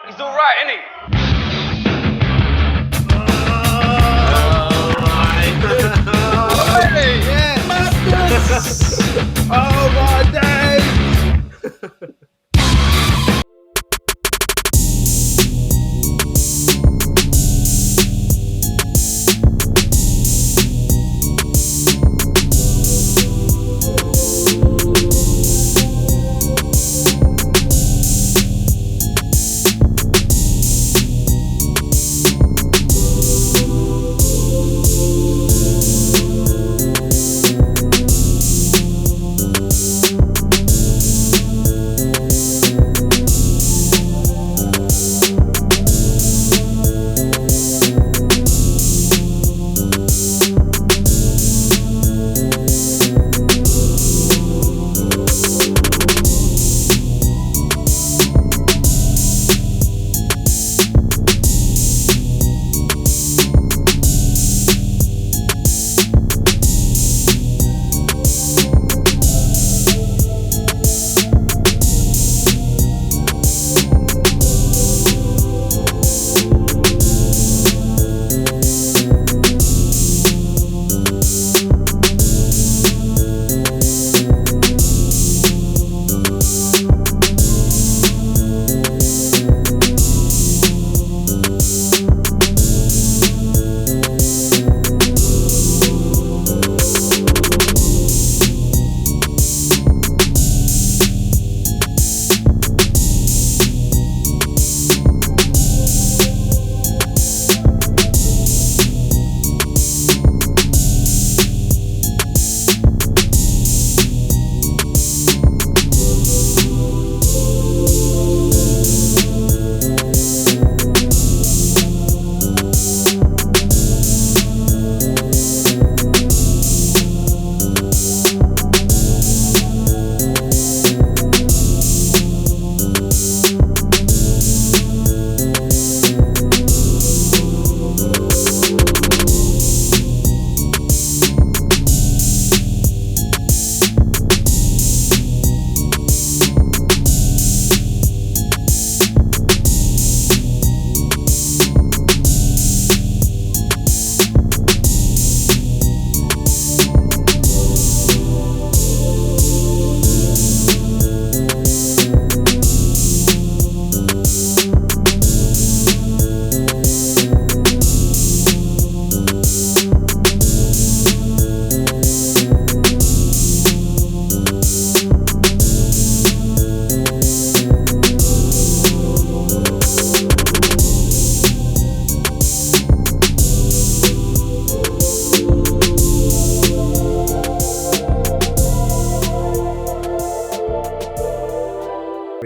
He's all right, isn't he? Oh my days!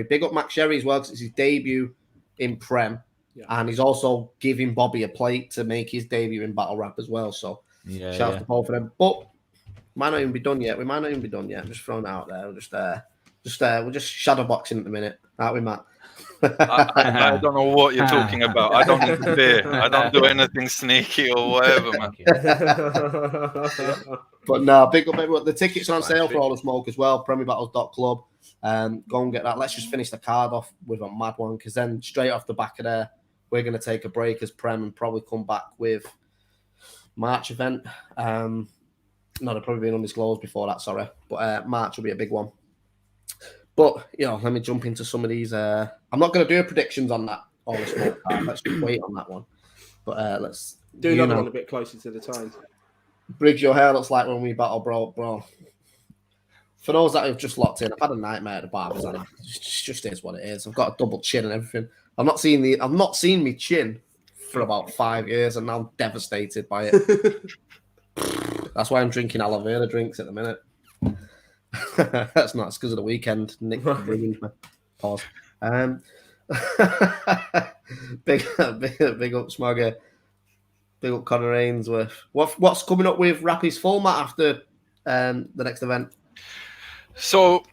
Big up Max Sherry as well, because it's his debut in Prem. Yeah. And he's also giving Bobby a plate to make his debut in Battle Rap as well. So shouts to both of them. But might not even be done yet. We might not even be done yet. I'm just throwing it out there. We're just shadowboxing at the minute, aren't we, Matt? I don't know what you're talking about. I don't interfere. I don't do anything sneaky or whatever, man. But no, big up everyone. The tickets are on sale for all the smoke as well. PremierBattles.club. Go and get that. Let's just finish the card off with a mad one, because then straight off the back of there, we're going to take a break as Prem and probably come back with March event. No, they've probably been undisclosed before that, sorry. But March will be a big one. But, let me jump into some of these. I'm not going to do predictions on that. All the smoke card. Let's just wait on that one. But let's do another one a bit closer to the time. Briggz, your hair looks like when we battle, bro. For those that have just locked in, I've had a nightmare at the barbers, and it just is what it is. I've got a double chin and everything. I've not seen me chin for about 5 years, and now I'm devastated by it. That's why I'm drinking aloe vera drinks at the minute. That's not. It's because of the weekend. Nick ruined me. Pause. Big up Smogger. Big up Connor Ainsworth. What's coming up with Rappy's format after the next event? So,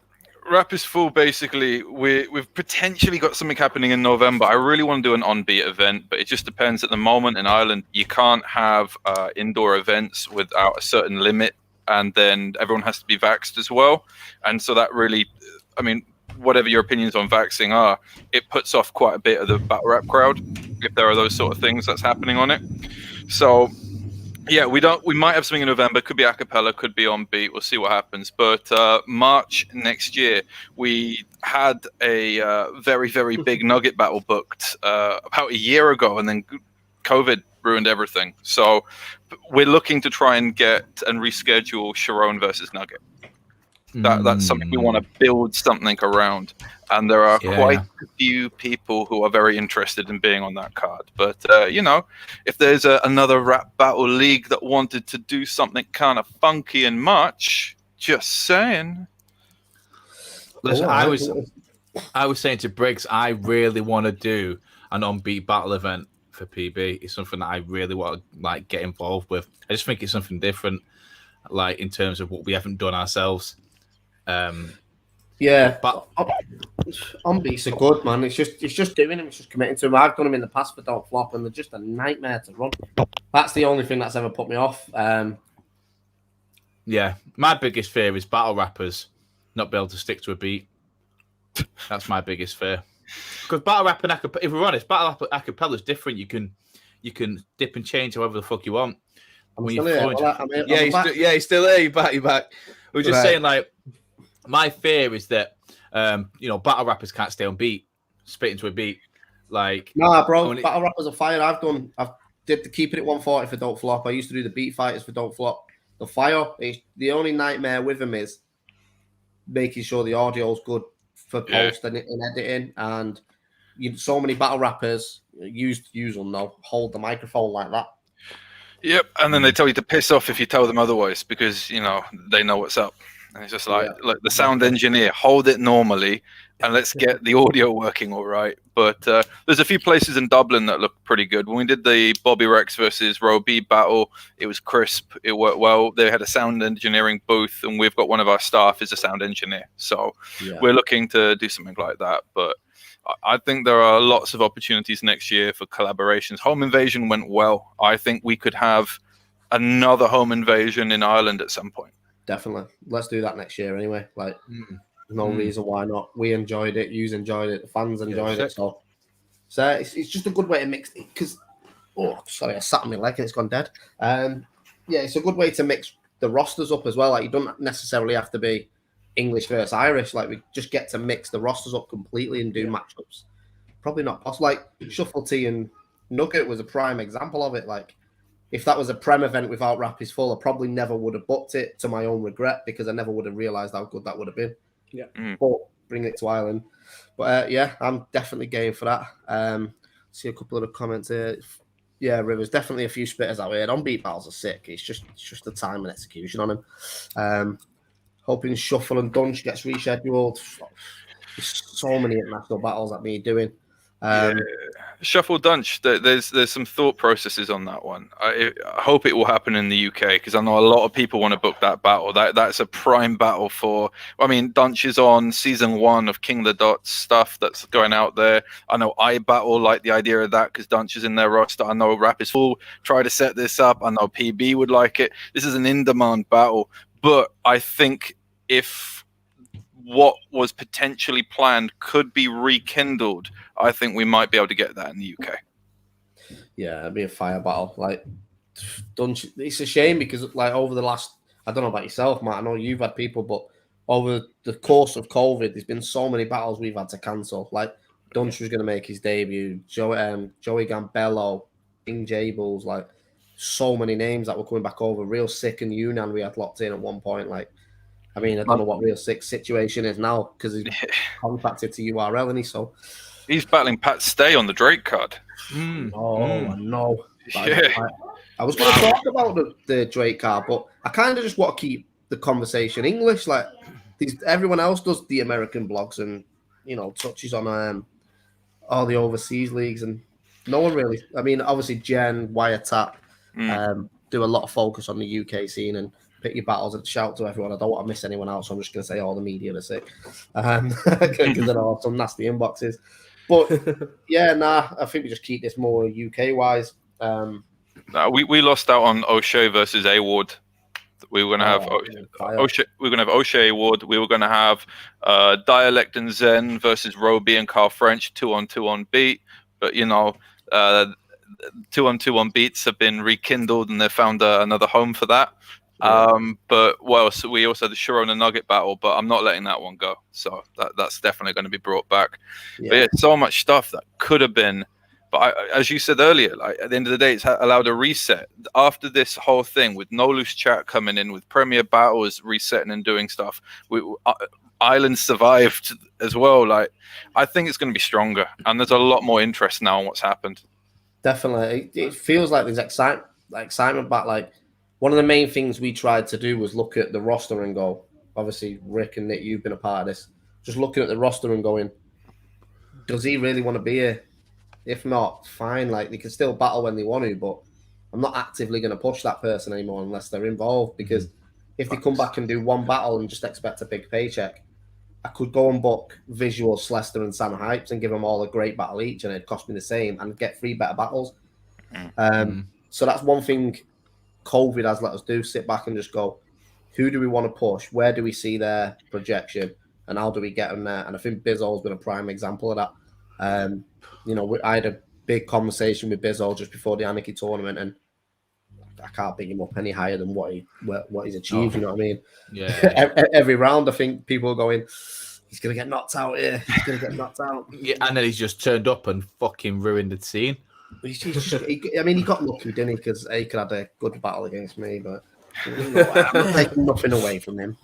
Rap is Full, basically, we've potentially got something happening in November. I really want to do an on-beat event, but it just depends. At the moment in Ireland, you can't have indoor events without a certain limit, and then everyone has to be vaxxed as well. And so that really, whatever your opinions on vaxxing are, it puts off quite a bit of the battle rap crowd if there are those sort of things that's happening on it. So, yeah, we might have something in November. Could be a cappella, could be on beat. We'll see what happens. But March next year, we had a very, very big Nugget battle booked about a year ago, and then COVID ruined everything. So we're looking to try and get and reschedule Sharon versus Nugget. That's something we want to build something around. And there are quite a few people who are very interested in being on that card. But, if there's another rap battle league that wanted to do something kind of funky in March, just saying. Listen, I was saying to Briggz, I really want to do an on-beat battle event for PB. It's something that I really want to get involved with. I just think it's something different, in terms of what we haven't done ourselves. But on beats are good, man. It's just doing them. It's just committing to them. I've done them in the past, but don't flop, and they're just a nightmare to run. That's the only thing that's ever put me off. My biggest fear is battle rappers not be able to stick to a beat. That's my biggest fear. Because battle rap and acapella, if we're honest, battle rap and acapella is different. You can dip and change however the fuck you want. He's still here. You back. We're just saying, my fear is that battle rappers can't stay on beat, spit into a beat. Nah, bro, battle rappers are fire. I've did the keeping it 140 for Don't Flop. I used to do the beat fighters for Don't Flop. The fire. The only nightmare with them is making sure the audio's good for post and editing. And so many battle rappers use them though. Hold the microphone like that. Yep, and then they tell you to piss off if you tell them otherwise, because they know what's up. And it's just like the sound engineer, hold it normally, and let's get the audio working all right. But there's a few places in Dublin that look pretty good. When we did the Bobby Rex versus Roby battle, it was crisp. It worked well. They had a sound engineering booth, and we've got one of our staff is a sound engineer. So we're looking to do something like that. But I think there are lots of opportunities next year for collaborations. Home Invasion went well. I think we could have another Home Invasion in Ireland at some point. Definitely. Let's do that next year anyway. No reason why not. We enjoyed it. You enjoyed it. The fans enjoyed it. So it's just a good way to mix it. Because, I sat on my leg and it's gone dead. It's a good way to mix the rosters up as well. You don't necessarily have to be English versus Irish. We just get to mix the rosters up completely and do matchups. Probably not possible. Shuffle T and Nugget was a prime example of it. If that was a Prem event without Rap is Full, I probably never would have booked it, to my own regret, because I never would have realised how good that would have been. Yeah. But bring it to Ireland. But I'm definitely game for that. See a couple of the comments here. Yeah, Rivers, definitely a few spitters out here. On-beat battles are sick. It's just the time and execution on them. Hoping Shuffle and Dunge gets rescheduled. There's so many international battles that me doing. Shuffle Dunch. There's some thought processes on that one. I hope it will happen in the UK because I know a lot of people want to book that battle. That's a prime battle for. I mean, Dunch is on season 1 of King of the Dots stuff that's going out there. I know iBattle like the idea of that because Dunch is in their roster. I know Rap is Full try to set this up. I know PB would like it. This is an in-demand battle, but I think if what was potentially planned could be rekindled, I think we might be able to get that in the UK. Yeah, it'd be a fire battle. Like, it's a shame because, like, over the last, I don't know about yourself, Matt. I know you've had people, but over the course of COVID, there's been so many battles we've had to cancel. Like, Dunch was going to make his debut, Joey Gambello, King Jables, like, so many names that were coming back over. Real Sick and Yunnan we had locked in at one point. Like, I mean, I don't know what Real Sick's situation is now because he's contracted to URL, and he's battling Pat Stay on the Drake card. I know. Yeah. I was going to talk about the Drake card, but I kind of just want to keep the conversation English. Like, everyone else does the American blogs and, you know, touches on all the overseas leagues, and no one really. I mean, obviously, Jen, Wiretap do a lot of focus on the UK scene and pick your battles and shout to everyone. I don't want to miss anyone else, so I'm just going to say all the media are sick because there are some nasty inboxes. But I think we just keep this more UK wise. We lost out on O'Shea versus A-Ward. We were going to have O'Shea. We were going to have O'Shea A-Ward. We were going to have Dialect and Zen versus Roby and Carl French 2-on-2 on beat. But you know, 2-on-2 on beats have been rekindled, and they found another home for that. But we also had the Sharona Nugget battle, but I'm not letting that one go. So that's definitely going to be brought back. Yeah. But yeah, so much stuff that could have been. But as you said earlier, like at the end of the day, it's allowed a reset after this whole thing with No Loose Chat coming in, with Premier Battles resetting and doing stuff. Ireland survived as well. Like, I think it's going to be stronger, and there's a lot more interest now in what's happened. Definitely, it feels like there's excitement back. Like, one of the main things we tried to do was look at the roster and go, obviously, Rick and Nick, you've been a part of this, just looking at the roster and going, does he really want to be here? If not, fine. Like, they can still battle when they want to, but I'm not actively going to push that person anymore unless they're involved, because if they come back and do one battle and just expect a big paycheck, I could go and book Visual, Slester and Sam Hypes and give them all a great battle each, and it'd cost me the same and get 3 better battles. So that's one thing COVID has let us do, sit back and just go, who do we want to push? Where do we see their projection? And how do we get them there? And I think Bizzo's been a prime example of that. You know, I had a big conversation with Bizzo just before the Anarchy tournament, and I can't pick him up any higher than what he's achieved. You know what I mean? Yeah. Every round, I think people are going, he's going to get knocked out here. He's going to get knocked out. Yeah, and then he's just turned up and fucking ruined the scene. I mean, he got lucky, didn't he? Because Aker had a good battle against me, but you know, I'm not taking nothing away from him.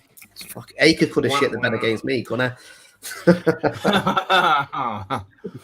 Aker could have shit the bed against me, couldn't he?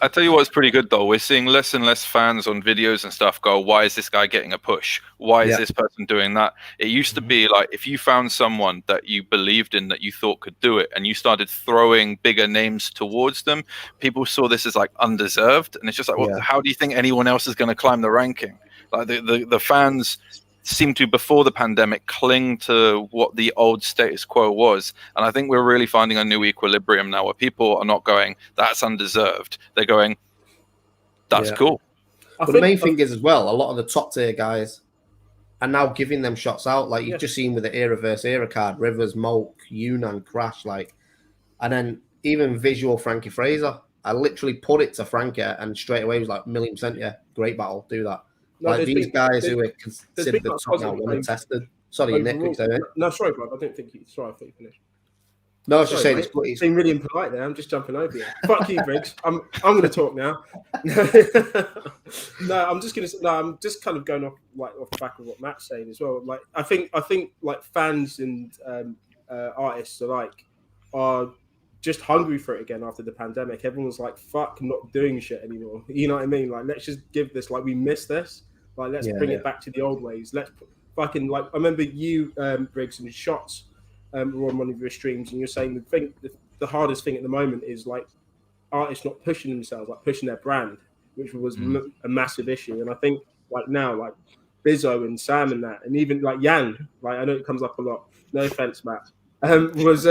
I tell you what's pretty good though. We're seeing less and less fans on videos and stuff go, why is this guy getting a push? Why is this person doing that? It used to be like, if you found someone that you believed in, that you thought could do it, and you started throwing bigger names towards them, people saw this as like undeserved, and it's just like, well, how do you think anyone else is going to climb the ranking? Like the fans seem to, before the pandemic, cling to what the old status quo was. And I think we're really finding a new equilibrium now where people are not going, that's undeserved. They're going, that's cool. But the main thing is as well, a lot of the top tier guys are now giving them shots out. Like you've just seen with the Era versus Era card, Rivers, Moke, Yunnan, Crash, like, and then even Visual Frankie Fraser. I literally put it to Frankie and straight away was like, 1,000,000%, yeah, great battle, do that. No, like these guys who are considered the top now when tested. Sorry, Nick. No, sorry, bro. I don't think he's sorry. I thought you finished. No, I was just saying it's been really impolite there. I'm just jumping over you. Fuck you, Briggs. I'm going to talk now. I'm just kind of going off the back of what Matt's saying as well. Like I think like fans and artists alike are just hungry for it again after the pandemic. Everyone's like, fuck, not doing shit anymore. You know what I mean? Like, let's just give this, like, we miss this. Like, let's bring it back to the old ways. Let's fucking, like, I remember you, Briggs, and Shots were on one of your streams, and you're saying the the hardest thing at the moment is like artists not pushing themselves, like pushing their brand, which was a massive issue. And I think like now, like Bizzo and Sam and that, and even like Yang, like I know it comes up a lot. No offense, Matt. Was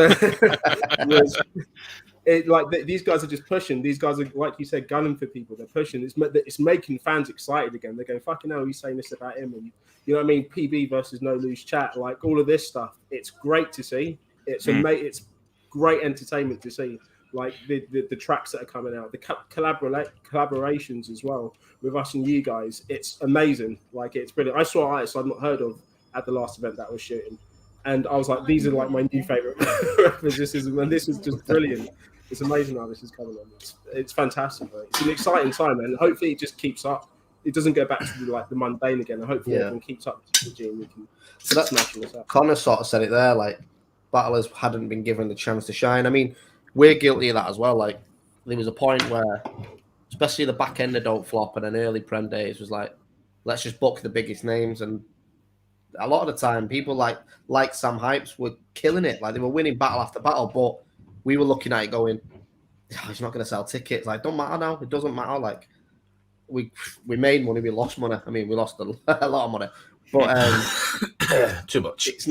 it like these guys are just pushing? These guys are, like you said, gunning for people. They're pushing. It's making fans excited again. They're going, fucking hell, he's saying this about him, and you know what I mean? PB versus No Lose Chat, like all of this stuff. It's great to see. It's great entertainment to see. Like the tracks that are coming out, the collaborations as well with us and you guys. It's amazing. Like it's brilliant. I saw artists I'd not heard of at the last event that I was shooting, and I was like, these are like my new favorite rappers. This is just brilliant. It's amazing how this is coming on. It's fantastic. Right? It's an exciting time, and hopefully it just keeps up. It doesn't go back to like the mundane again. And hopefully everyone keeps up the gene. We can smash this up. Connor sort of said it there. Like battlers hadn't been given the chance to shine. I mean, we're guilty of that as well. Like there was a point where, especially the back end of Don't Flop and then early Prem days, was like, let's just book the biggest names. And a lot of the time, people like Sam Hypes were killing it. Like they were winning battle after battle, but we were looking at it going, oh, he's not going to sell tickets. Like, don't matter now. It doesn't matter. Like, we made money, we lost money. I mean, we lost a lot of money, but too much. It's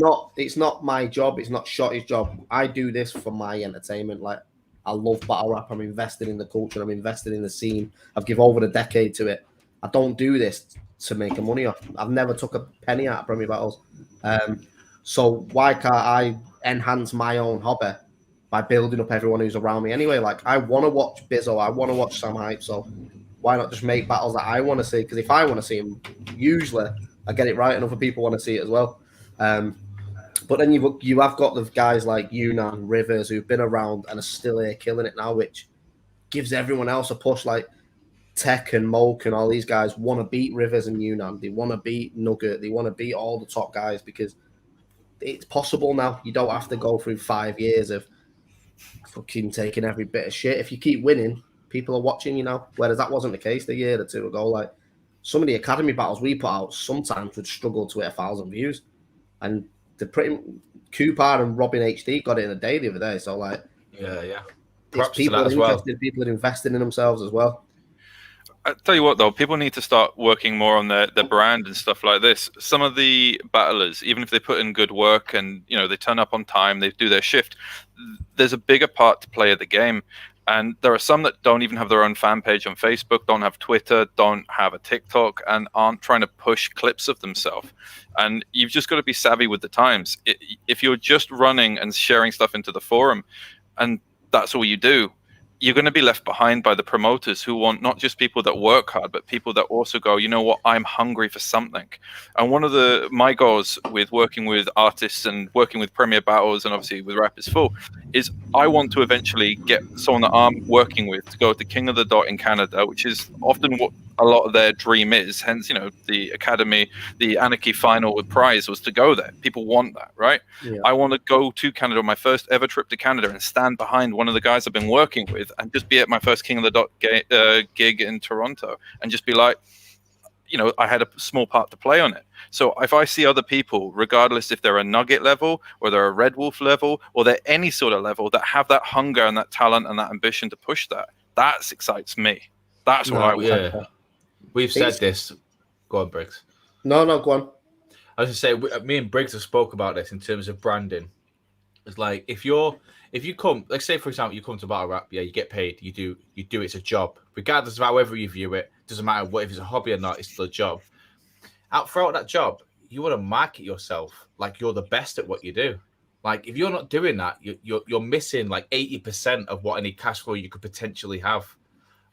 not my job. It's not Shotty's job. I do this for my entertainment. Like, I love battle rap. I'm invested in the culture. I'm invested in the scene. I've given over a decade to it. I don't do this to make money off. I've never took a penny out of Premier Battles. So why can't I enhance my own hobby by building up everyone who's around me anyway? Like, I want to watch Bizzo. I want to watch Sam Hype. So why not just make battles that I want to see? Because if I want to see them, usually I get it right and other people want to see it as well. But then you have got the guys like Yunnan, Rivers, who've been around and are still here killing it now, which gives everyone else a push. Like Tech and Moke and all these guys want to beat Rivers and Yunnan. They want to beat Nugget. They want to beat all the top guys because it's possible now. You don't have to go through 5 years of fucking taking every bit of shit. If you keep winning, people are watching you now. Whereas that wasn't the case a year or two ago. Like some of the academy battles we put out sometimes would struggle to hit 1,000 views. And the pretty Cooper and Robin HD got it in a day the other day. So like, yeah. Props people to that as well. People are investing in themselves as well. I tell you what, though, people need to start working more on their brand and stuff like this. Some of the battlers, even if they put in good work and they turn up on time, they do their shift, there's a bigger part to play of the game. And there are some that don't even have their own fan page on Facebook, don't have Twitter, don't have a TikTok, and aren't trying to push clips of themselves. And you've just got to be savvy with the times. If you're just running and sharing stuff into the forum, and that's all you do, you're going to be left behind by the promoters who want not just people that work hard, but people that also go, you know what, I'm hungry for something. And one of my goals with working with artists and working with Premier Battles and obviously with Rappers Full is I want to eventually get someone that I'm working with to go to King of the Dot in Canada, which is often what a lot of their dream is. Hence, the Academy, the Anarchy final with prize was to go there. People want that, right? Yeah. I want to go to Canada on my first ever trip to Canada and stand behind one of the guys I've been working with and just be at my first King of the Dot gig in Toronto and just be like, I had a small part to play on it. So if I see other people, regardless if they're a Nugget level or they're a Red Wolf level or they're any sort of level that have that hunger and that talent and that ambition to push that excites me. That's what I would say. We've said this. Go on, Briggz. No, go on. I was going to say, me and Briggz have spoke about this in terms of branding. It's like if you come, like say for example, you come to battle rap, yeah, you get paid, you do it's a job, regardless of however you view it. Doesn't matter what if it's a hobby or not, it's still a job. Throughout that job, you want to market yourself like you're the best at what you do. Like if you're not doing that, you're missing like 80% of what any cash flow you could potentially have.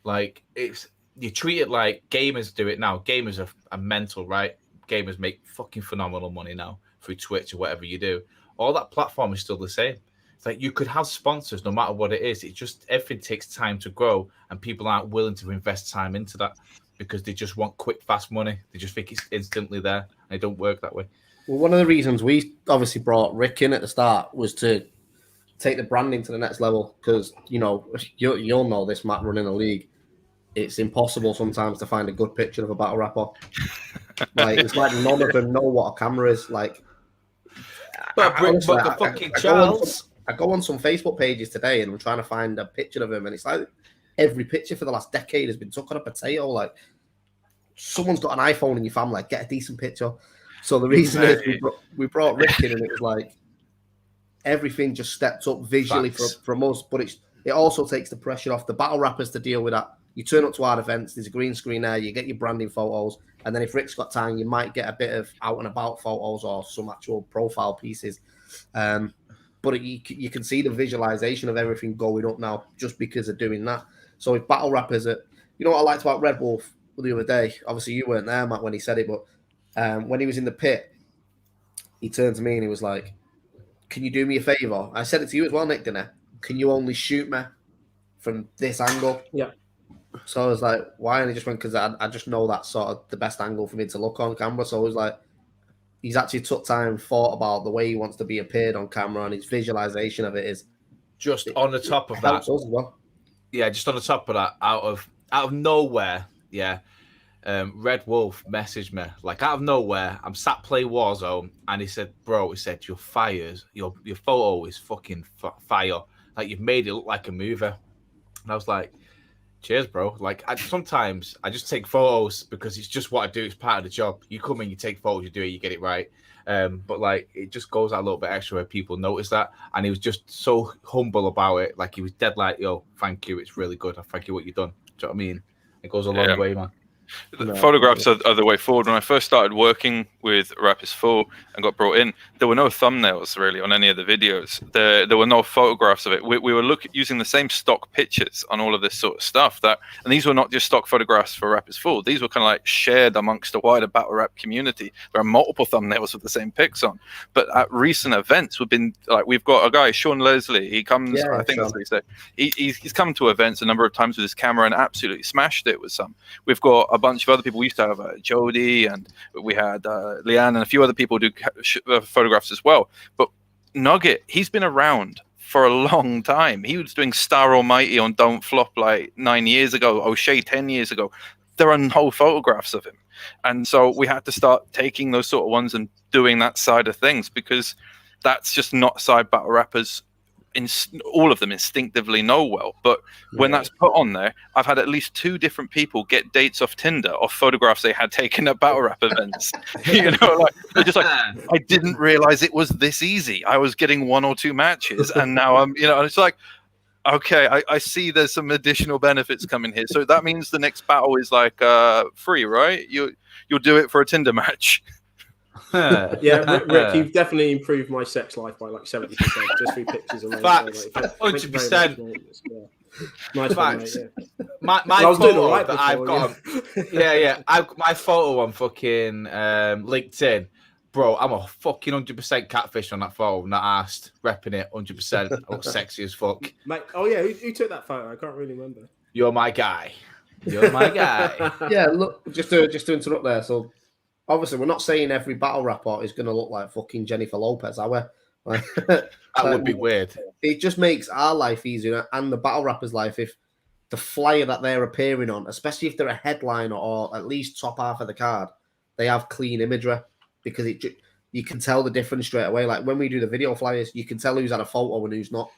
Like you treat it like gamers do it now. Gamers are mental, right? Gamers make fucking phenomenal money now through Twitch or whatever you do. All that platform is still the same. It's like you could have sponsors no matter what it is. It just everything takes time to grow, and people aren't willing to invest time into that because they just want quick, fast money. They just think it's instantly there, and it don't work that way. Well, one of the reasons we obviously brought Rick in at the start was to take the branding to the next level because you'll know this, Matt, running a league. It's impossible sometimes to find a good picture of a battle rapper. Like it's like none of them know what a camera is. Like, but the fucking Charles. I go on some Facebook pages today and I'm trying to find a picture of him, and it's like every picture for the last decade has been took on a potato. Like, someone's got an iPhone in your family, like, get a decent picture. So the reason is we brought Rick in, and it was like everything just stepped up visually from us, but it also takes the pressure off the battle rappers to deal with that. You turn up to our events, there's a green screen there, you get your branding photos, and then if Rick's got time, you might get a bit of out and about photos or some actual profile pieces. But you can see the visualization of everything going up now just because of doing that. So if battle rappers are, you know what I liked about Red Wolf the other day? Obviously you weren't there, Matt, when he said it, but when he was in the pit, he turned to me and he was like, "Can you do me a favor?" I said it to you as well, Nick, didn't I? "Can you only shoot me from this angle?" Yeah. So I was like, "Why?" And he just went, "Because I just know that's sort of the best angle for me to look on camera." So I was like, he's actually took time, thought about the way he wants to be appeared on camera, and his visualization of it is just on the top of that. Us as well. Yeah, just on the top of that, out of nowhere, yeah. Red Wolf messaged me like out of nowhere. I'm sat playing Warzone, and he said, "Bro," he said, "your photo is fucking fire. Like, you've made it look like a movie." And I was like, "Cheers, bro." Like, sometimes I just take photos because it's just what I do. It's part of the job. You come in, you take photos, you do it, you get it right. But like, it just goes out a little bit extra where people notice that. And he was just so humble about it. Like, he was dead like, "Yo, thank you. It's really good. I thank you what you've done." Do you know what I mean? It goes a long way, man. The photographs are the way forward. When I first started working with Rappers 4 and got brought in, there were no thumbnails really on any of the videos. There were no photographs of it. We were using the same stock pictures on all of this sort of stuff. And these were not just stock photographs for Rappers 4. These were kind of like shared amongst a wider battle rap community. There are multiple thumbnails with the same pics on. But at recent events, we've got a guy, Sean Leslie. He comes, Yeah, I think Sean. that's what he said. He's come to events a number of times with his camera and absolutely smashed it with some. We've got a bunch of other people. We used to have Jody, and we had Leanne, and a few other people do photographs as well. But Nugget, he's been around for a long time. He was doing Star Almighty on Don't Flop like 9 years ago, O'Shea 10 years ago. There are no photographs of him. And so we had to start taking those sort of ones and doing that side of things, because that's just not side battle rappers all of them instinctively know well. But when that's put on there, I've had at least 2 different people get dates off Tinder of photographs they had taken at battle rap events. You know, like, they're just like, "I didn't realize it was this easy. I was getting 1 or 2 matches, and now I'm," you know, and it's like, okay, I see there's some additional benefits coming here. So that means the next battle is like free, right? You'll do it for a Tinder match. Yeah, Rick, you've definitely improved my sex life by like 70% just through pictures alone. Facts, So, like, 100%. Nice one, Facts. mate, yeah. My I was doing photo all right that before, I've got, my photo on fucking LinkedIn, bro. I'm a fucking 100% catfish on that photo. Not asked, repping it 100%. I look sexy as fuck. Mate, oh yeah, who took that photo? I can't really remember. You're my guy. You're my guy. Yeah, look, just to interrupt there. So obviously, we're not saying every battle rapper is going to look like fucking Jennifer Lopez, are we? Like, that would be weird. It just makes our life easier and the battle rapper's life if the flyer that they're appearing on, especially if they're a headliner or at least top half of the card, they have clean imagery, because you can tell the difference straight away. Like when we do the video flyers, you can tell who's had a photo and who's not.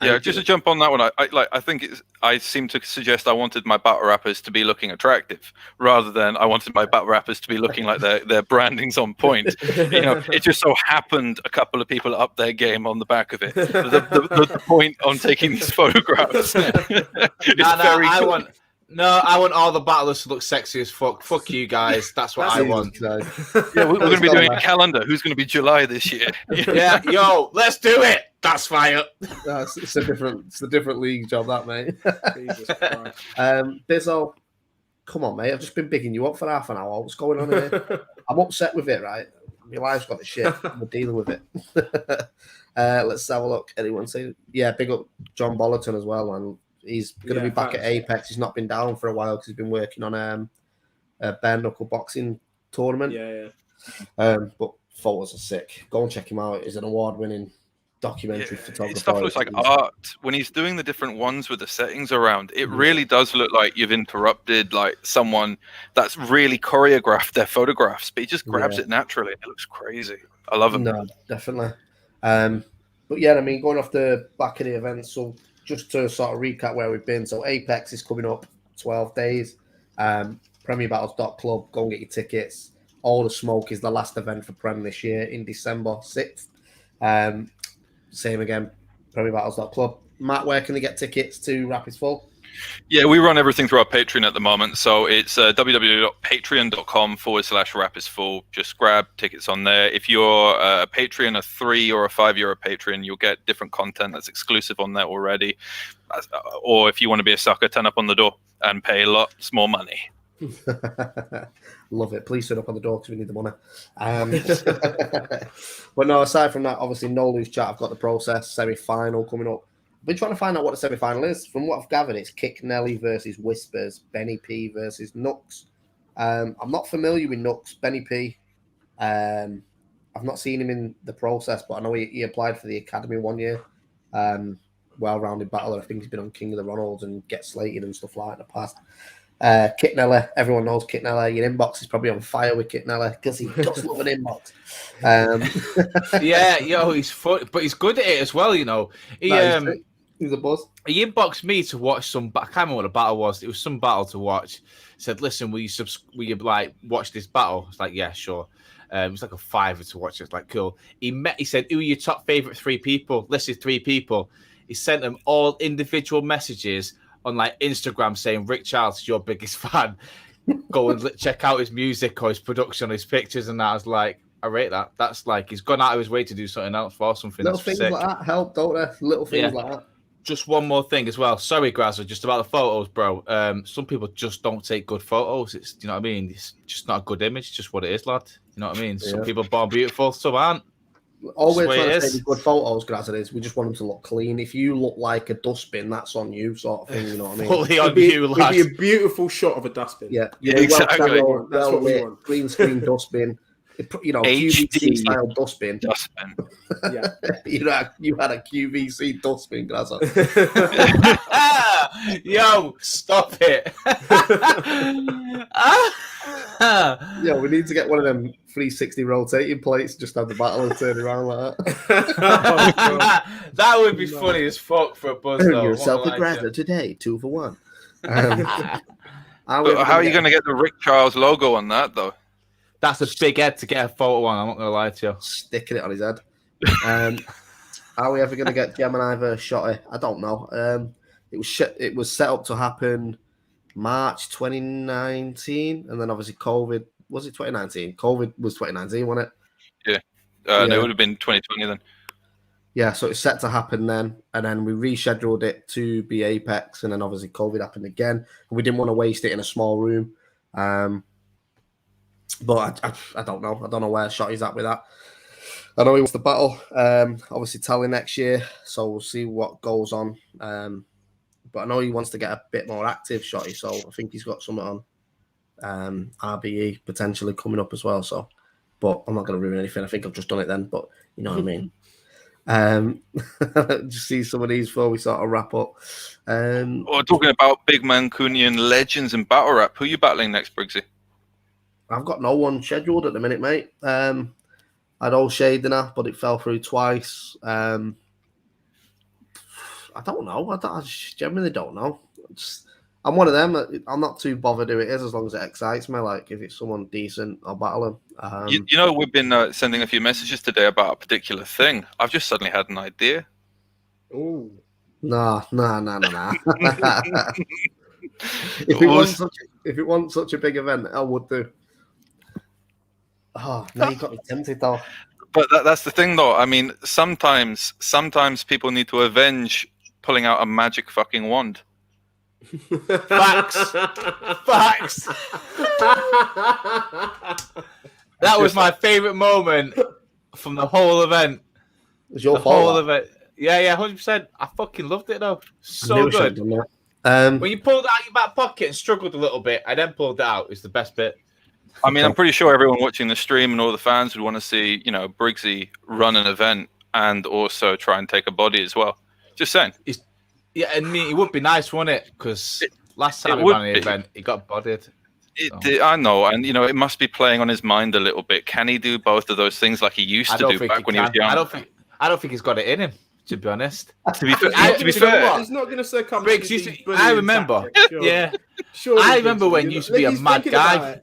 Yeah, just to jump on that one, I think I seem to suggest I wanted my battle rappers to be looking attractive rather than I wanted my battle rappers to be looking like their branding's on point. You know, it just so happened a couple of people upped their game on the back of it. The point on taking these photographs. I want all the battlers to look sexy as fuck. Fuck you guys. That's what I want. Yeah, we're going to be doing a calendar. Who's going to be July this year? Yeah, yo, let's do it. That's fire. It's a different league job, that, mate. Jesus Christ. Bizzo, come on, mate. I've just been bigging you up for half an hour. What's going on here? I'm upset with it, right? My life's got the shit. We're dealing with it. Let's have a look. Anyone say? Yeah, big up John Bollerton as well, and he's going to be back at Apex. He's not been down for a while because he's been working on a bare knuckle boxing tournament. But photos are sick. Go and check him out. He's an award-winning documentary photographer. Stuff looks like art. When he's doing the different ones with the settings around, it really does look like you've interrupted like someone that's really choreographed their photographs, but he just grabs it naturally. It looks crazy. I love him. No, definitely. But But yeah, I mean, going off the back of the event, so just to sort of recap where we've been. So Apex is coming up 12 days. PremierBattles.club, go and get your tickets. All the Smoke is the last event for Prem this year in December 6th. Same again, PremierBattles.club. Matt, where can they get tickets to Rapids Full? Yeah, we run everything through our Patreon at the moment. So it's www.patreon.com/rapidsfull. Just grab tickets on there. If you're a Patreon, a €3 or a €5 Patreon, you'll get different content that's exclusive on there already. Or if you want to be a sucker, turn up on the door and pay lots more money. Love it. Please turn up on the door because we need the money. But no, aside from that, obviously no loose chat. I've got the process semi-final coming up. I've been trying to find out what the semi-final is. From what I've gathered, it's Kick Nelly versus Whispers, Benny P versus Nux. I'm not familiar with Nux, Benny P. I've not seen him in the process, but I know he applied for the academy one year. Well-rounded battler. I think he's been on King of the Ronalds and Get Slated and stuff like that in the past. Kit Nelly, everyone knows Kit Nelly. Your inbox is probably on fire with Kit Nelly because he does love an inbox. Yeah, he's fun, but he's good at it as well. You know, he's a buzz. He inboxed me to watch some. I can't remember what the battle was. It was some battle to watch. He said, "Listen, will you like watch this battle?" It's like, "Yeah, sure." It was like a $5 to watch. It's like cool. He said, "Who are your top favorite 3 people?" Listed 3 people. He sent them all individual messages on like Instagram saying, "Rick Charles is your biggest fan. Go and check out his music or his production, his pictures." And I was like, I rate that. That's like he's gone out of his way to do something else for something. Little that's things sick. like that help, don't they? Little things like that. Just one more thing as well. Sorry, Grazza, just about the photos, bro. Some people just don't take good photos. It's, you know what I mean? It's just not a good image. It's just what it is, lad. You know what I mean? Yeah. Some people are born beautiful, some aren't. All we're trying to take good photos, Grazza, is we just want them to look clean. If you look like a dustbin, that's on you, sort of thing. You know what I mean? Fully on you, lad. It'd be a beautiful shot of a dustbin. Yeah, exactly. That's what we want. Green screen dustbin. You know, QVC style dustbin. Yeah, you had a QVC dustbin, Grazza. Yo, stop it. Yeah, we need to get one of them 360 rotating plates, just have the battle and turn around like that. That would be funny as fuck for a buzz. Earn yourself a Grazza today, 2 for 1. How are you going to get the Rick Charles logo on that, though? That's a big head to get a photo on. I'm not going to lie to you. Sticking it on his head. Are we ever going to get Gemini versus Shotty? I don't know. It was set up to happen March 2019, and then obviously COVID. Was it 2019? COVID was 2019, wasn't it? Yeah. No, it would have been 2020 then. Yeah, so it's set to happen then, and then we rescheduled it to be Apex, and then obviously COVID happened again, and we didn't want to waste it in a small room. But I don't know. I don't know where Shotty's at with that. I know he wants to battle. Obviously, Tally next year, so we'll see what goes on. But I know he wants to get a bit more active, Shotty. So I think he's got something on RBE potentially coming up as well. So, but I'm not going to ruin anything. I think I've just done it then. But you know what I mean. Just see some of these before we sort of wrap up. Talking about big Mancunian legends in battle rap, who are you battling next, Briggsy? I've got no one scheduled at the minute, mate. I had old Shadener, but it fell through twice. I don't know. I genuinely don't know. I'm one of them. I'm not too bothered who it is as long as it excites me. Like if it's someone decent, I'll battle them. You know, we've been sending a few messages today about a particular thing. I've just suddenly had an idea. Ooh. Nah. If it wasn't such a big event, I would do. Oh, now you got me tempted though. But that's the thing, though. I mean, sometimes people need to avenge pulling out a magic fucking wand. Facts. That was my favorite moment from the whole event. It was your whole event. Yeah, 100%. I fucking loved it though. So good. When you pulled it out your back pocket and struggled a little bit, I then pulled it out. It's the best bit. I mean, I'm pretty sure everyone watching the stream and all the fans would want to see, you know, Briggsy run an event and also try and take a body as well. Just saying. Yeah, and it would be nice, wouldn't it? Because last time he ran the event, he got bodied. I know, and you know, it must be playing on his mind a little bit. Can he do both of those things like he used to do back when he was young? I don't think he's got it in him, to be honest. To be fair, he's not going to succumb. Briggs, to these I remember. tactics, sure. Yeah. Surely, I remember when you used to be a he's mad thinking guy. about it.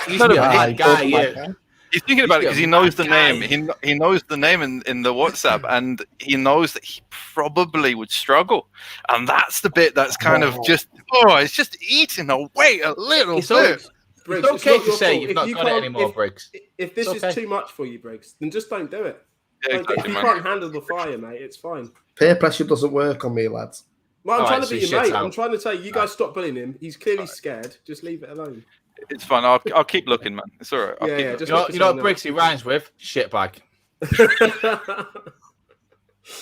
He used to be a mad guy, yeah. he's thinking about it because he knows the Guy. name. He knows the name in the WhatsApp, and he knows that he probably would struggle. And that's the bit that's kind of just it's just eating away a little bit. Briggs, It's okay not to your say fault. you've If not you got it can't- anymore, Briggs. If this It's is okay. too much for you, Briggs, then just don't do it. Yeah, If exactly, you man. can't handle the fire, mate, it's fine. Peer pressure doesn't work on me, lads. Well, I'm All trying right, to be so your shit mate. out. I'm trying to tell you guys stop bullying him. He's clearly scared. Just leave it alone. It's fine. I'll keep looking, man. It's all right. I'll keep looking. just You know what Briggs he rhymes with? Shitbag.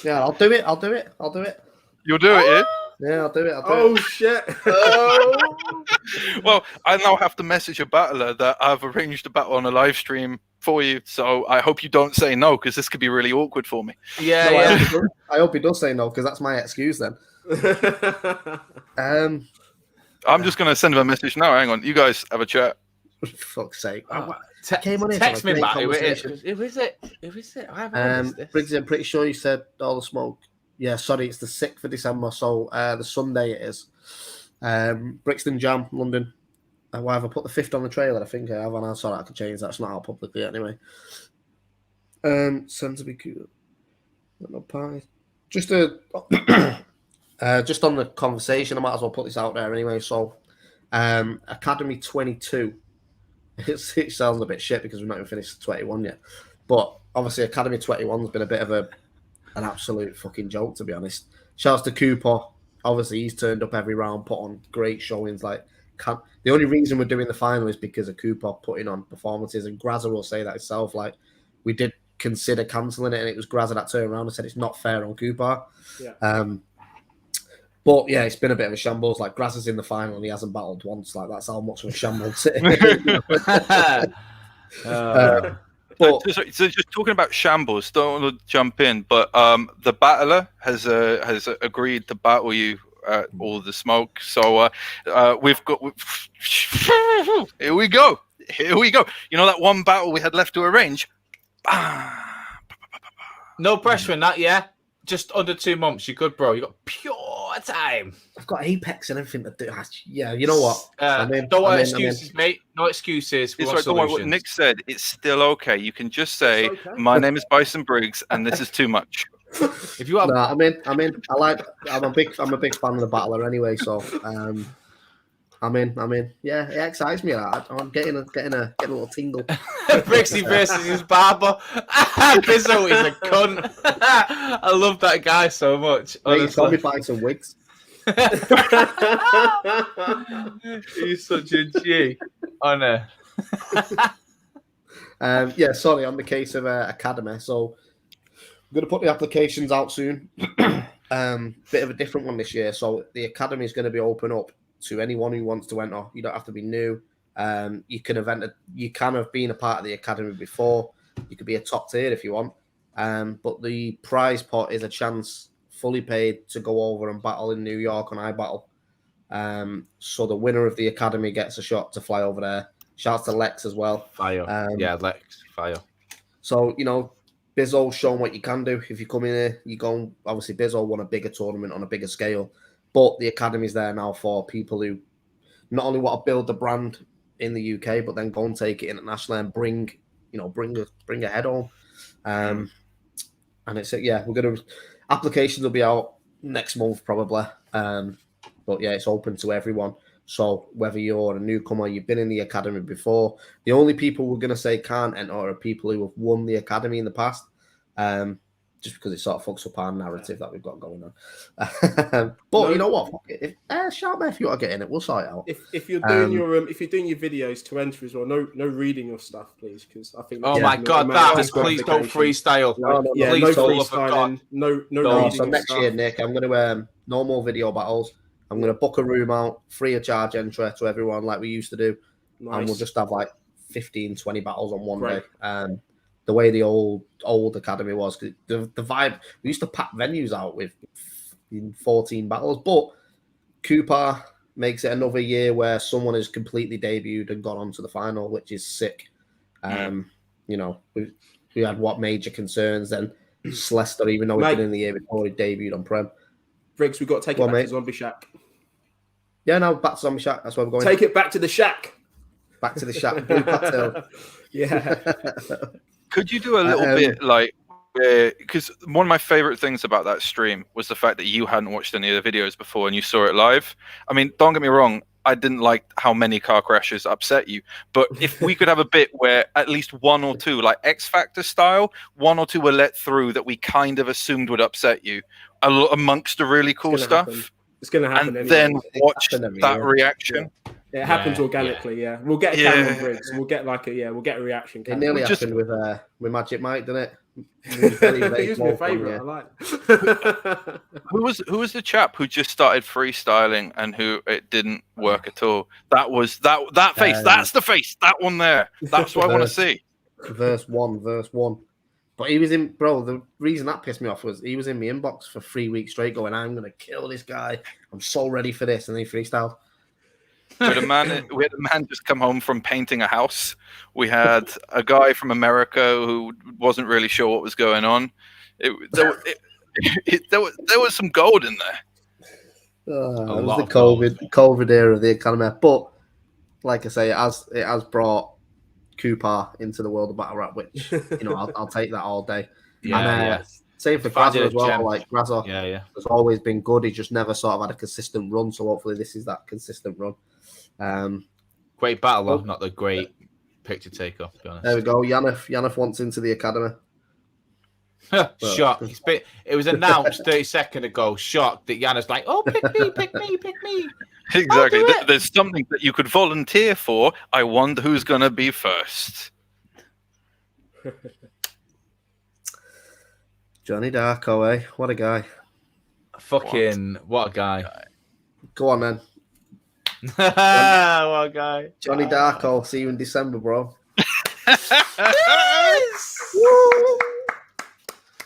Yeah, I'll do it. You'll do it, yeah? Yeah, I'll do it. Oh shit! Well, I now have to message a battler that I've arranged a battle on a live stream for you. So I hope you don't say no, because this could be really awkward for me. Yeah, No, yeah. I hope he does say no, because that's my excuse then. I'm just going to send him a message now. Hang on. You guys have a chat. For fuck's sake. Text on here text for a me great back. Who conversation. is it? Who is it? I haven't noticed this. Briggs, I'm pretty sure you said all the smoke. Yeah, sorry, it's the 6th of December, so the Sunday it is. Brixton Jam, London. Why have I put the 5th on the trailer? I think I have, and I saw that I could change that. It's not out publicly anyway. Send to be cool. No party. Just just on the conversation, I might as well put this out there anyway. So, Academy 22. It sounds a bit shit because we've not even finished 21 yet. But obviously, Academy 21 has been a bit of an absolute fucking joke, to be honest. Shouts to Cooper. Obviously, he's turned up every round, put on great showings. Like, the only reason we're doing the final is because of Cooper putting on performances, and Grazza will say that himself. Like, we did consider cancelling it, and it was Grazza that turned around and said it's not fair on Cooper. Yeah. But yeah, it's been a bit of a shambles. Like, Grazza's in the final and he hasn't battled once. Like, that's how much of a shambles it is. But So just talking about shambles, don't want to jump in, but the battler has agreed to battle you at all the smoke. So we've got here we go. You know that one battle we had left to arrange? No pressure in that, yeah? Just under 2 months. You're good, bro. You got pure time. I've got Apex and everything to do. Yeah, you know what? Don't want excuses, mate. No excuses. We It's want right, don't worry, what solutions. Nick said. It's still okay. You can just say, It's okay. "My name is Bison Briggz, and this is too much." If you have, No, I'm in. I'm a big fan of the battler anyway. So, I'm in. Yeah, it excites me. I'm getting a little tingle. Brixie versus his barber. Bizzo is a cunt. I love that guy so much. Mate, he's got me Honestly. buy some wigs. He's such a G. Honor. Yeah, sorry, on the case of Academy. So, I'm going to put the applications out soon. Bit of a different one this year. So, the Academy is going to be open up to anyone who wants to enter. You don't have to be new. You can you can have been a part of the Academy before. You could be a top tier if you want. But the prize pot is a chance, fully paid, to go over and battle in New York on iBattle. So the winner of the Academy gets a shot to fly over there. Shouts to Lex as well. Fire. Yeah, Lex. Fire. So, you know, Bizzo's shown what you can do. If you come in here, you go. Obviously, Bizzo won a bigger tournament on a bigger scale. But the Academy's there now for people who not only want to build the brand in the UK, but then go and take it internationally and bring a head home. And it's applications will be out next month probably. But yeah, it's open to everyone. So whether you're a newcomer, you've been in the Academy before, the only people we're going to say can't enter are people who have won the Academy in the past. Just because it sort of fucks up our narrative that we've got going on. But you know what? Fuck it. Shout me if you want to get in it. We'll sort it out. If you're doing your videos to enter as well, no reading your stuff, please, because I think. Oh my god, please don't freestyle. No please don't freestyling. No reading. So next year, Nick, I'm going to no more video battles. I'm going to book a room out, free of charge entry to everyone like we used to do, and we'll just have like 15, 20 battles on one day. The way the old Academy was, the vibe, we used to pack venues out with 14 battles, but Cooper makes it another year where someone has completely debuted and gone on to the final, which is sick. You know, we had what major concerns, and Leicester, even though he's Mate. been in the year before he debuted on Prem. Briggs, we've got to take Go it on, back mate. to Zombie Shack. Yeah, no, back to Zombie Shack. That's where we're going. Take it back to the shack. Back to the Shack. Blue Patel. Yeah. Could you do a little bit like, because one of my favorite things about that stream was the fact that you hadn't watched any of the videos before and you saw it live. I mean, don't get me wrong, I didn't like how many car crashes upset you, but if we could have a bit where at least one or two, like X Factor style, one or two were let through that we kind of assumed would upset you, amongst the really cool stuff. Happen. It's going to happen. And anyway. then watch that reaction. Yeah, it happens organically. Yeah, we'll get a camera on Briggs. We'll get we'll get a reaction. It nearly happened with Magic Mike, didn't it? He was my favourite. I like. Who was the chap who just started freestyling and who it didn't work at all? That was that face. That's the face. That one there. That's what I want to see. Verse one. But he was in, bro. The reason that pissed me off was he was in my inbox for 3 weeks straight, going, "I'm gonna kill this guy. I'm so ready for this," and then he freestyled. We had a man just come home from painting a house. We had a guy from America who wasn't really sure what was going on. There was some gold in there. It was the COVID era of the academy. But like I say, it has brought Cooper into the world of battle rap, which I'll take that all day. Yeah, Same for Grazo as well. Gem. Like Grazo has always been good. He's just never sort of had a consistent run. So hopefully this is that consistent run. Great battler, not the great picture taker, to be honest. There we go. Yannick wants into the academy. Shocked. It was announced 30 seconds ago. Shocked that Yannick's like, "Oh, pick me." Exactly. There's something that you could volunteer for. I wonder who's going to be first. Johnny Darko, eh? What a guy. What a guy. Go on, then. What a guy. Johnny Darko, see you in December, bro.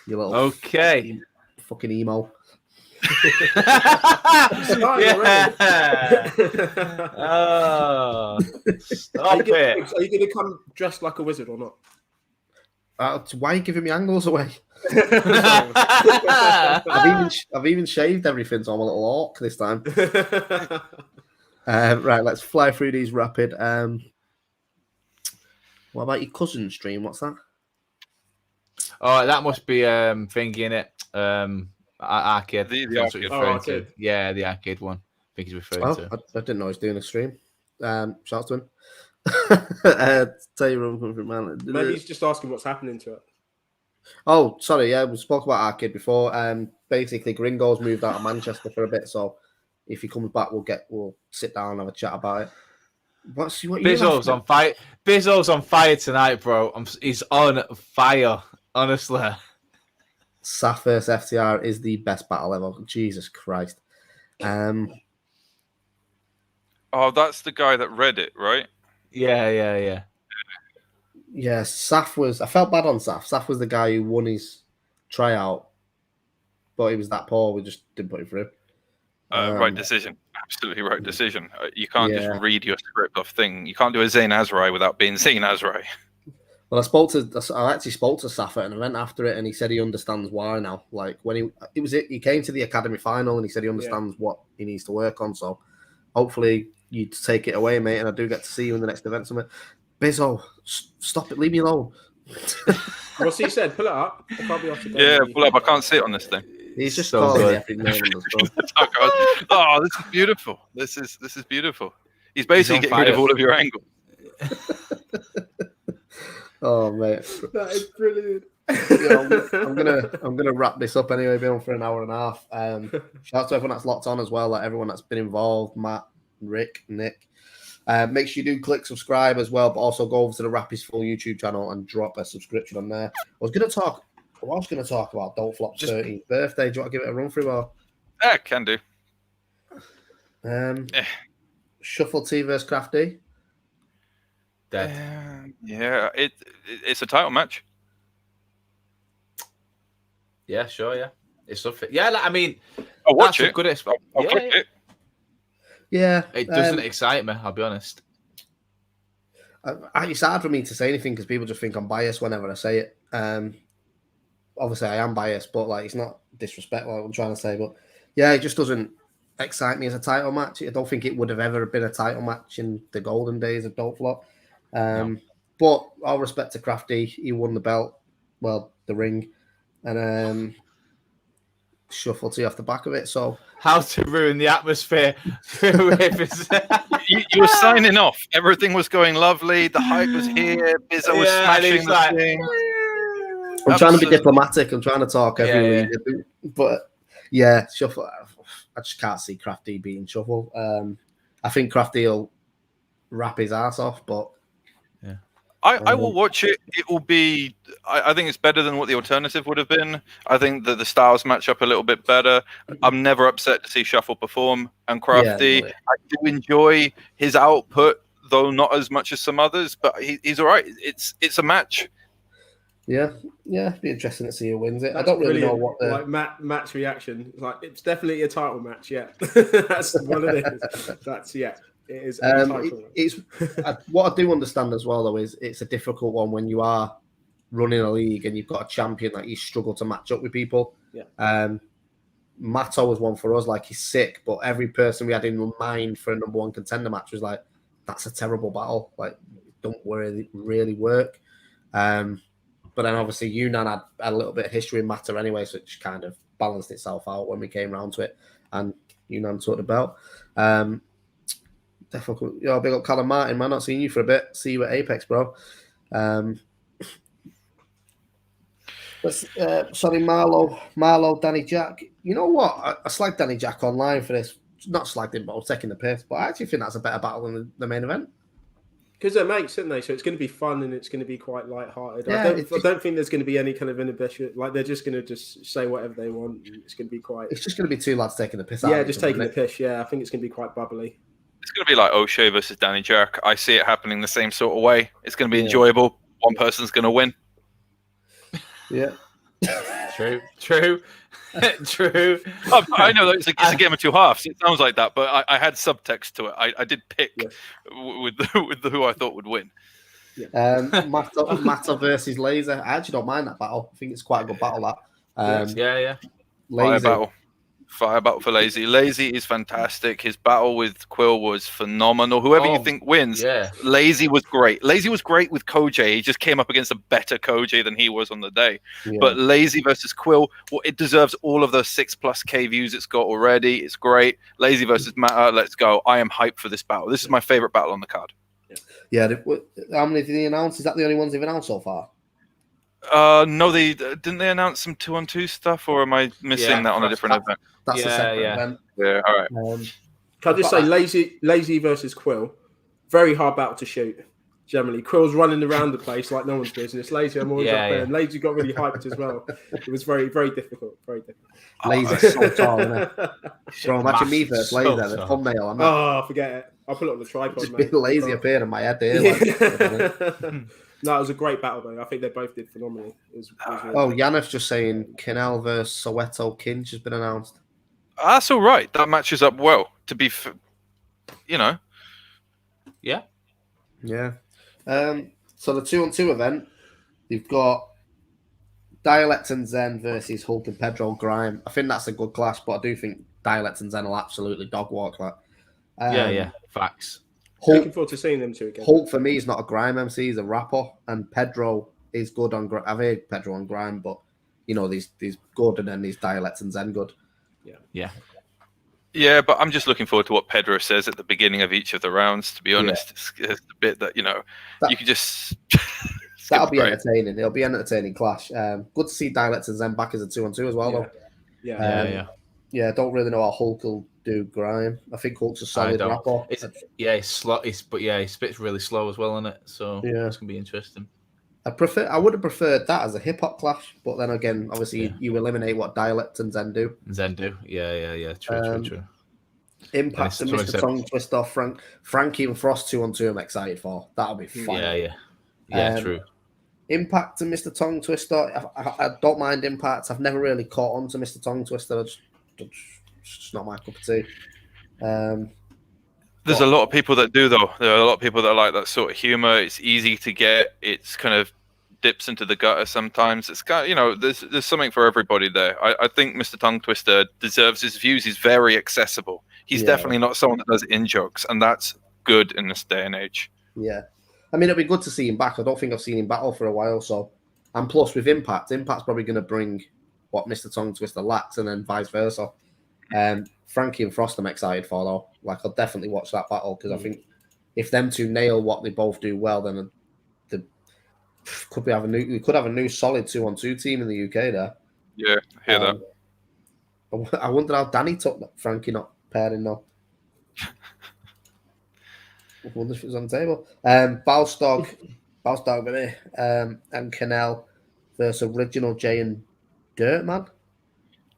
You little fucking emo. Stop it. Are you going to come dressed like a wizard or not? Why are you giving me angles away? I've even shaved everything, so I'm a little orc this time. Right, let's fly through these rapid. What about your cousin stream? What's that? Oh, that must be thingy in it. Arcade. The arcade. Arcade. Yeah, the arcade one. I think he's referring to. I didn't know he was doing a stream. Shout out to him. Tell you man. Maybe he's just asking what's happening to it. Oh, sorry. Yeah, we spoke about Arcade before. Basically, Gringo's moved out of Manchester for a bit, so if he comes back, we'll sit down and have a chat about it. Bizzo's on fire. Bizzo's on fire tonight, bro. He's on fire. Honestly. Saf vs FTR is the best battle ever. Jesus Christ. Oh, that's the guy that read it, right? Yeah. Yeah, Saf was... I felt bad on Saf. Saf was the guy who won his tryout, but he was that poor, we just didn't put him through. Right decision. Absolutely right decision. You can't just read your script off thing. You can't do a Zayn Azrai without being Zayn Azrai. Well, I actually spoke to Safa and I went after it, and he said he understands why now. Like when he came to the academy final and he said he understands what he needs to work on. So hopefully you take it away, mate, and I do get to see you in the next event summit. Bizzo, stop it, leave me alone. What's he said? Pull it up. I can't be off the Yeah, pull up. I can't see it on this thing. He's just So calling good. me every name on the stuff. Oh, this is beautiful. This is beautiful. He's basically getting rid of all of your angles. Oh, mate. That is brilliant. I'm gonna wrap this up anyway. Been on for an hour and a half. Shout out to everyone that's locked on as well, like everyone that's been involved, Matt, Rick, Nick. Make sure you do click subscribe as well, but also go over to the Rappy's Full YouTube channel and drop a subscription on there. I was gonna talk about Don't Flop's 13th birthday. Do you want to give it a run through? Or Yeah, can do. Shuffle T versus Crafty. Yeah, it's a title match. Yeah, sure, yeah. It's something. Yeah, I mean, I'll watch that's it. a good I'll click it. Yeah, It doesn't excite me, I'll be honest. It's hard for me to say anything because people just think I'm biased whenever I say it. obviously I am biased, but like it's not disrespectful. What I'm trying to say, but yeah, it just doesn't excite me as a title match. I don't think it would have ever been a title match in the golden days of Don't Flop. But all respect to Crafty, he won the belt, well, the ring, and shuffle tea off the back of it. So how to ruin the atmosphere? You were signing off. Everything was going lovely. The hype was here. Bizzo was smashing the thing. I'm trying to be diplomatic. I'm trying to talk every week, but yeah, Shuffle. I just can't see Crafty beating Shuffle. I think Crafty will wrap his ass off, but I will watch it. It will be. I think it's better than what the alternative would have been. I think that the styles match up a little bit better. I'm never upset to see Shuffle perform and Crafty. I do enjoy his output, though not as much as some others. But he's all right. It's a match. Yeah, it'd be interesting to see who wins it. I don't really know what the match reaction. It's definitely a title match. Yeah, that's what it is. That's It is. It's what I do understand as well, though, is it's a difficult one when you are running a league and you've got a champion that you struggle to match up with people. Yeah. Matto was one for us. Like, he's sick, but every person we had in mind for a number one contender match was like, that's a terrible battle. Like, don't really work. But then obviously Yunnan had a little bit of history in Matter anyway, so it just kind of balanced itself out when we came around to it, and Yunnan took the belt. Definitely, big up Callum Martin, man. Not seen you for a bit. See you at Apex, bro. Sorry, Marlo, Danny Jack. You know what? I slagged Danny Jack online for this. Not slagged him, but I was taking the piss. But I actually think that's a better battle than the main event. Because they're mates, aren't they? So it's going to be fun and it's going to be quite light-hearted. Yeah, I don't think there's going to be any kind of inhibition. Like, they're just going to just say whatever they want. It's going to be quite... It's just going to be two lads taking the piss out. Yeah, just taking the piss. Yeah, I think it's going to be quite bubbly. It's going to be like O'Shea versus Danny Jerk. I see it happening the same sort of way. It's going to be enjoyable. One person's going to win. Yeah. True. True. I know that it's a game of two halves. It sounds like that, but I had subtext to it. I did pick with who I thought would win. Yeah. Matter versus Laser. I actually don't mind that battle. I think it's quite a good battle. That. Laser. Fire battle for Lazy. Lazy is fantastic. His battle with Quill was phenomenal. Whoever you think wins, Lazy was great. Lazy was great with Koj. He just came up against a better Koj than he was on the day. Yeah. But Lazy versus Quill, it deserves all of those 6+ K views it's got already. It's great. Lazy versus Matter, let's go. I am hyped for this battle. This is my favorite battle on the card. Yeah. How many did he announce? Is that the only ones they've announced so far? No, they didn't. They announce some 2-on-2 stuff, or am I missing that on a different event? That's a separate event. Yeah, all right. Can I just say, Lazy versus Quill, very hard battle to shoot. Generally, Quill's running around the place like no one's business. Lazy, I'm always up there, and Lazy got really hyped as well. It was very, very difficult. Very difficult. Lazy's so tall, isn't it? Bro, imagine me versus Laser, the thumbnail. Forget it. I'll put it on the tripod. Just being Lazy appearing in my head there. No, it was a great battle, though. I think they both did phenomenally. Really Yannick's just saying Canal versus Soweto Kinch has been announced. That's all right. That matches up well. To be, Yeah. Yeah. So the 2-on-2 event, you've got Dialect and Zen versus Hulk and Pedro Grime. I think that's a good clash, but I do think Dialect and Zen will absolutely dog walk that. Facts. Hulk, looking forward to seeing them two again. Hulk for me is not a grime MC; he's a rapper, and Pedro is good on. I've heard Pedro on grime, but these good, and then these Dialects and Zen good. Yeah, but I'm just looking forward to what Pedro says at the beginning of each of the rounds. To be honest, it's the bit that you could just. That'll be entertaining. It'll be an entertaining clash. Good to see Dialects and Zen back as a 2-on-2 as well, though. Yeah. I don't really know how Hulk will do grime. I think Hulk's a solid rapper. He's slow. He spits really slow as well, innit? So it's gonna be interesting. I would have preferred that as a hip hop clash, but then again, obviously you eliminate what Dialect and Zen do. Yeah. True. Impact and Mr. Tongue Twister, Frankie and Frost 2-on-2. I'm excited for. That'll be fun. Yeah. True. Impact and Mr. Tongue Twister. I don't mind Impact. I've never really caught on to Mr. Tongue Twister. It's just not my cup of tea. There's a lot of people that do, though. There are a lot of people that like that sort of humor. It's easy to get. It's kind of dips into the gutter sometimes. It's kind of, you know, there's something for everybody there. I think Mr. Tongue Twister deserves his views. He's very accessible. He's definitely not someone that does in jokes, and that's good in this day and age. Yeah. I mean, it'd be good to see him back. I don't think I've seen him battle for a while. So, and plus with Impact's probably going to bring what Mr. Tongue Twister lacks, and then vice versa. Frankie and Frost, I'm excited for though. Like, I'll definitely watch that battle because I think if them two nail what they both do well, then we could have a new solid 2-on-2 team in the UK there. Yeah, I hear that. I wonder how Danny took Frankie not pairing though. I wonder if it was on the table. Balstog and Canel versus Original J and Dirtman.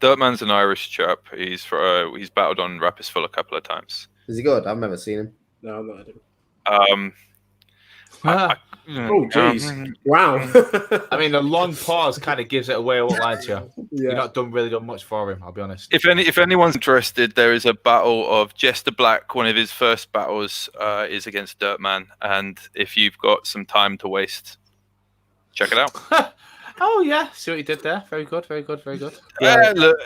Dirtman's an Irish chap. He's battled on Rapper's Full a couple of times. Is he good? I've never seen him. No, I'm not had him. Oh, jeez. Wow. I mean, a long pause kind of gives it away. I won't lie to you. You're not really done much for him, I'll be honest. If anyone's interested, there is a battle of Jester Black. One of his first battles is against Dirtman. And if you've got some time to waste, check it out. Oh, yeah. See what you did there. Very good, very good, very good. Yeah, look,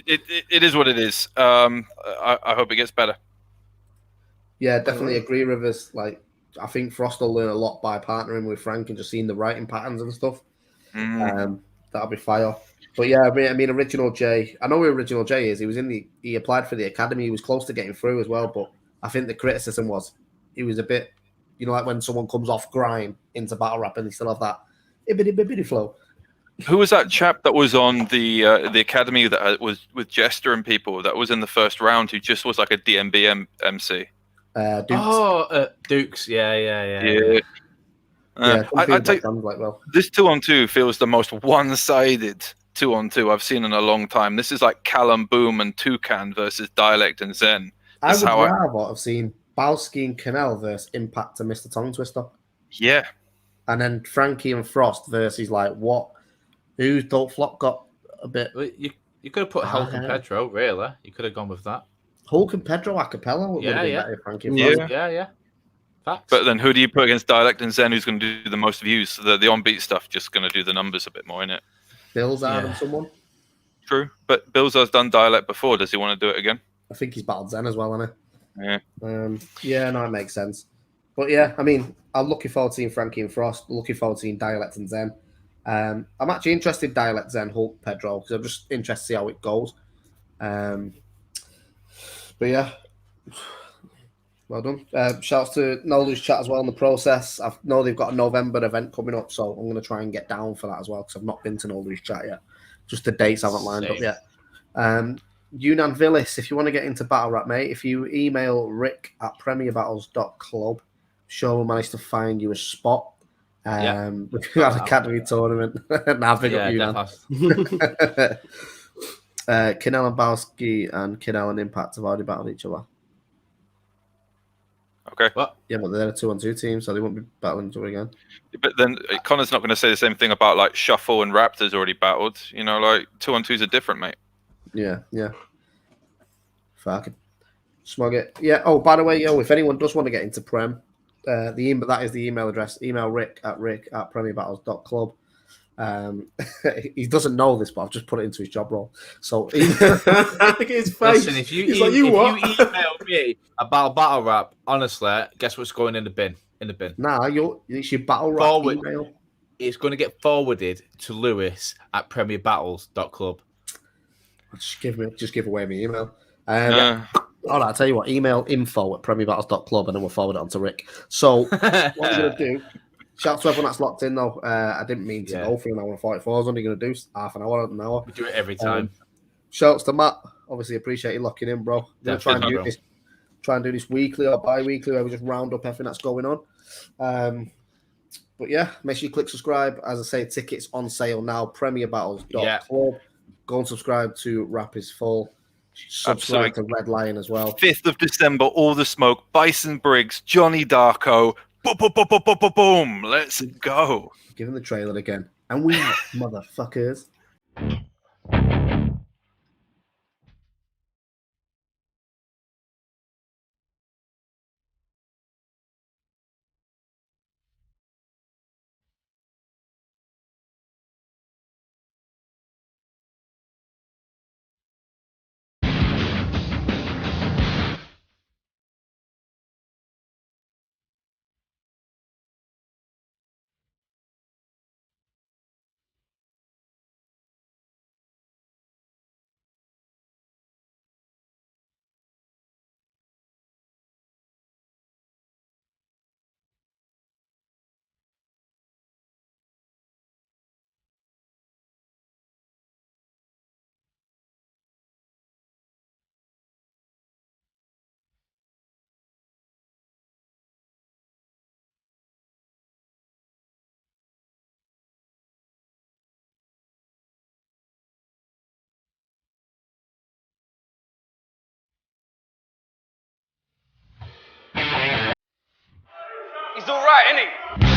it is what it is. I hope it gets better. Yeah, definitely agree with us. Like, I think Frost will learn a lot by partnering with Frank and just seeing the writing patterns and stuff. That'll be fire. But yeah, I mean, Original J. I know who Original J is. He applied for the academy. He was close to getting through as well. But I think the criticism was he was a bit, you know, like when someone comes off grime into battle rap and they still have that ibbity flow. Who was that chap that was on the academy that was with Jester and people that was in the first round who just was like a DMB MC? Dukes. Dukes. Yeah. I take this 2-on-2 feels the most one-sided 2-on-2 I've seen in a long time. This is like Callum Boom and Toucan versus Dialect and Zen. I would rather have seen Balski and Canel versus Impact and Mr. Tongue Twister. Yeah. And then Frankie and Frost versus like what? Who's Dope Flop got a bit? You could have put Hulk and Pedro, really. You could have gone with that. Hulk and Pedro a cappella? Yeah. Frankie and Frost. Yeah. Facts. But then who do you put against Dialect and Zen? Who's going to do the most views? The on-beat stuff just going to do the numbers a bit more, innit? Billzard and someone? True. But Billzard's done Dialect before. Does he want to do it again? I think he's battled Zen as well, hasn't he? Yeah. No, it makes sense. But yeah, I mean, I'm looking forward to seeing Frankie and Frost. Looking forward to seeing Dialect and Zen. I'm actually interested in Dialect, Zen, Hulk, Pedro, because I'm just interested to see how it goes. But yeah, well done. Shouts to Nolu's chat as well in the process. I know they've got a November event coming up, so I'm going to try and get down for that as well, because I've not been to Nolu's chat yet. Just the dates haven't lined up yet. Yunan Villis, if you want to get into battle rap, mate, if you email rick@premierbattles.club, sure we'll manage to find you a spot. We had academy tournament. Now big up Yunan. Kinel and Balski and Kinel and Impact have already battled each other. Okay. What? Yeah, but they're a 2-on-2 team, so they won't be battling each other again. But then Connor's not going to say the same thing about like Shuffle and Raptors already battled. You know, like 2-on-2s are different, mate. Yeah. Fucking smug it. Yeah. Oh, by the way, if anyone does want to get into Prem, that is the email address. Email rick@premierbattles.club. He doesn't know this, but I've just put it into his job role. So look at his face. Listen, if you email me about battle rap, honestly, guess what's going in the bin? Nah, it's your battle rap email. It's going to get forwarded to Lewis at premierbattles.club. Just give away my email. All right, I'll tell you what, email info@premierbattles.club and then we'll forward it on to Rick. So what I'm going to do, shout to everyone that's locked in though. I didn't mean to go for an hour and 44. I was only going to do half an hour. We do it every time. Shouts to Matt. Obviously appreciate you locking in, bro. We'll try and do this weekly or bi-weekly where we just round up everything that's going on. But yeah, make sure you click subscribe. As I say, tickets on sale now, premierbattles.club. Go and subscribe to Rap is Full. Subscribe to Red Lion as well. 5th of December, All the Smoke, Bison Briggz, Johnny Darko. Boom. Let's go. Give him the trailer again. And we motherfuckers. do right, innit?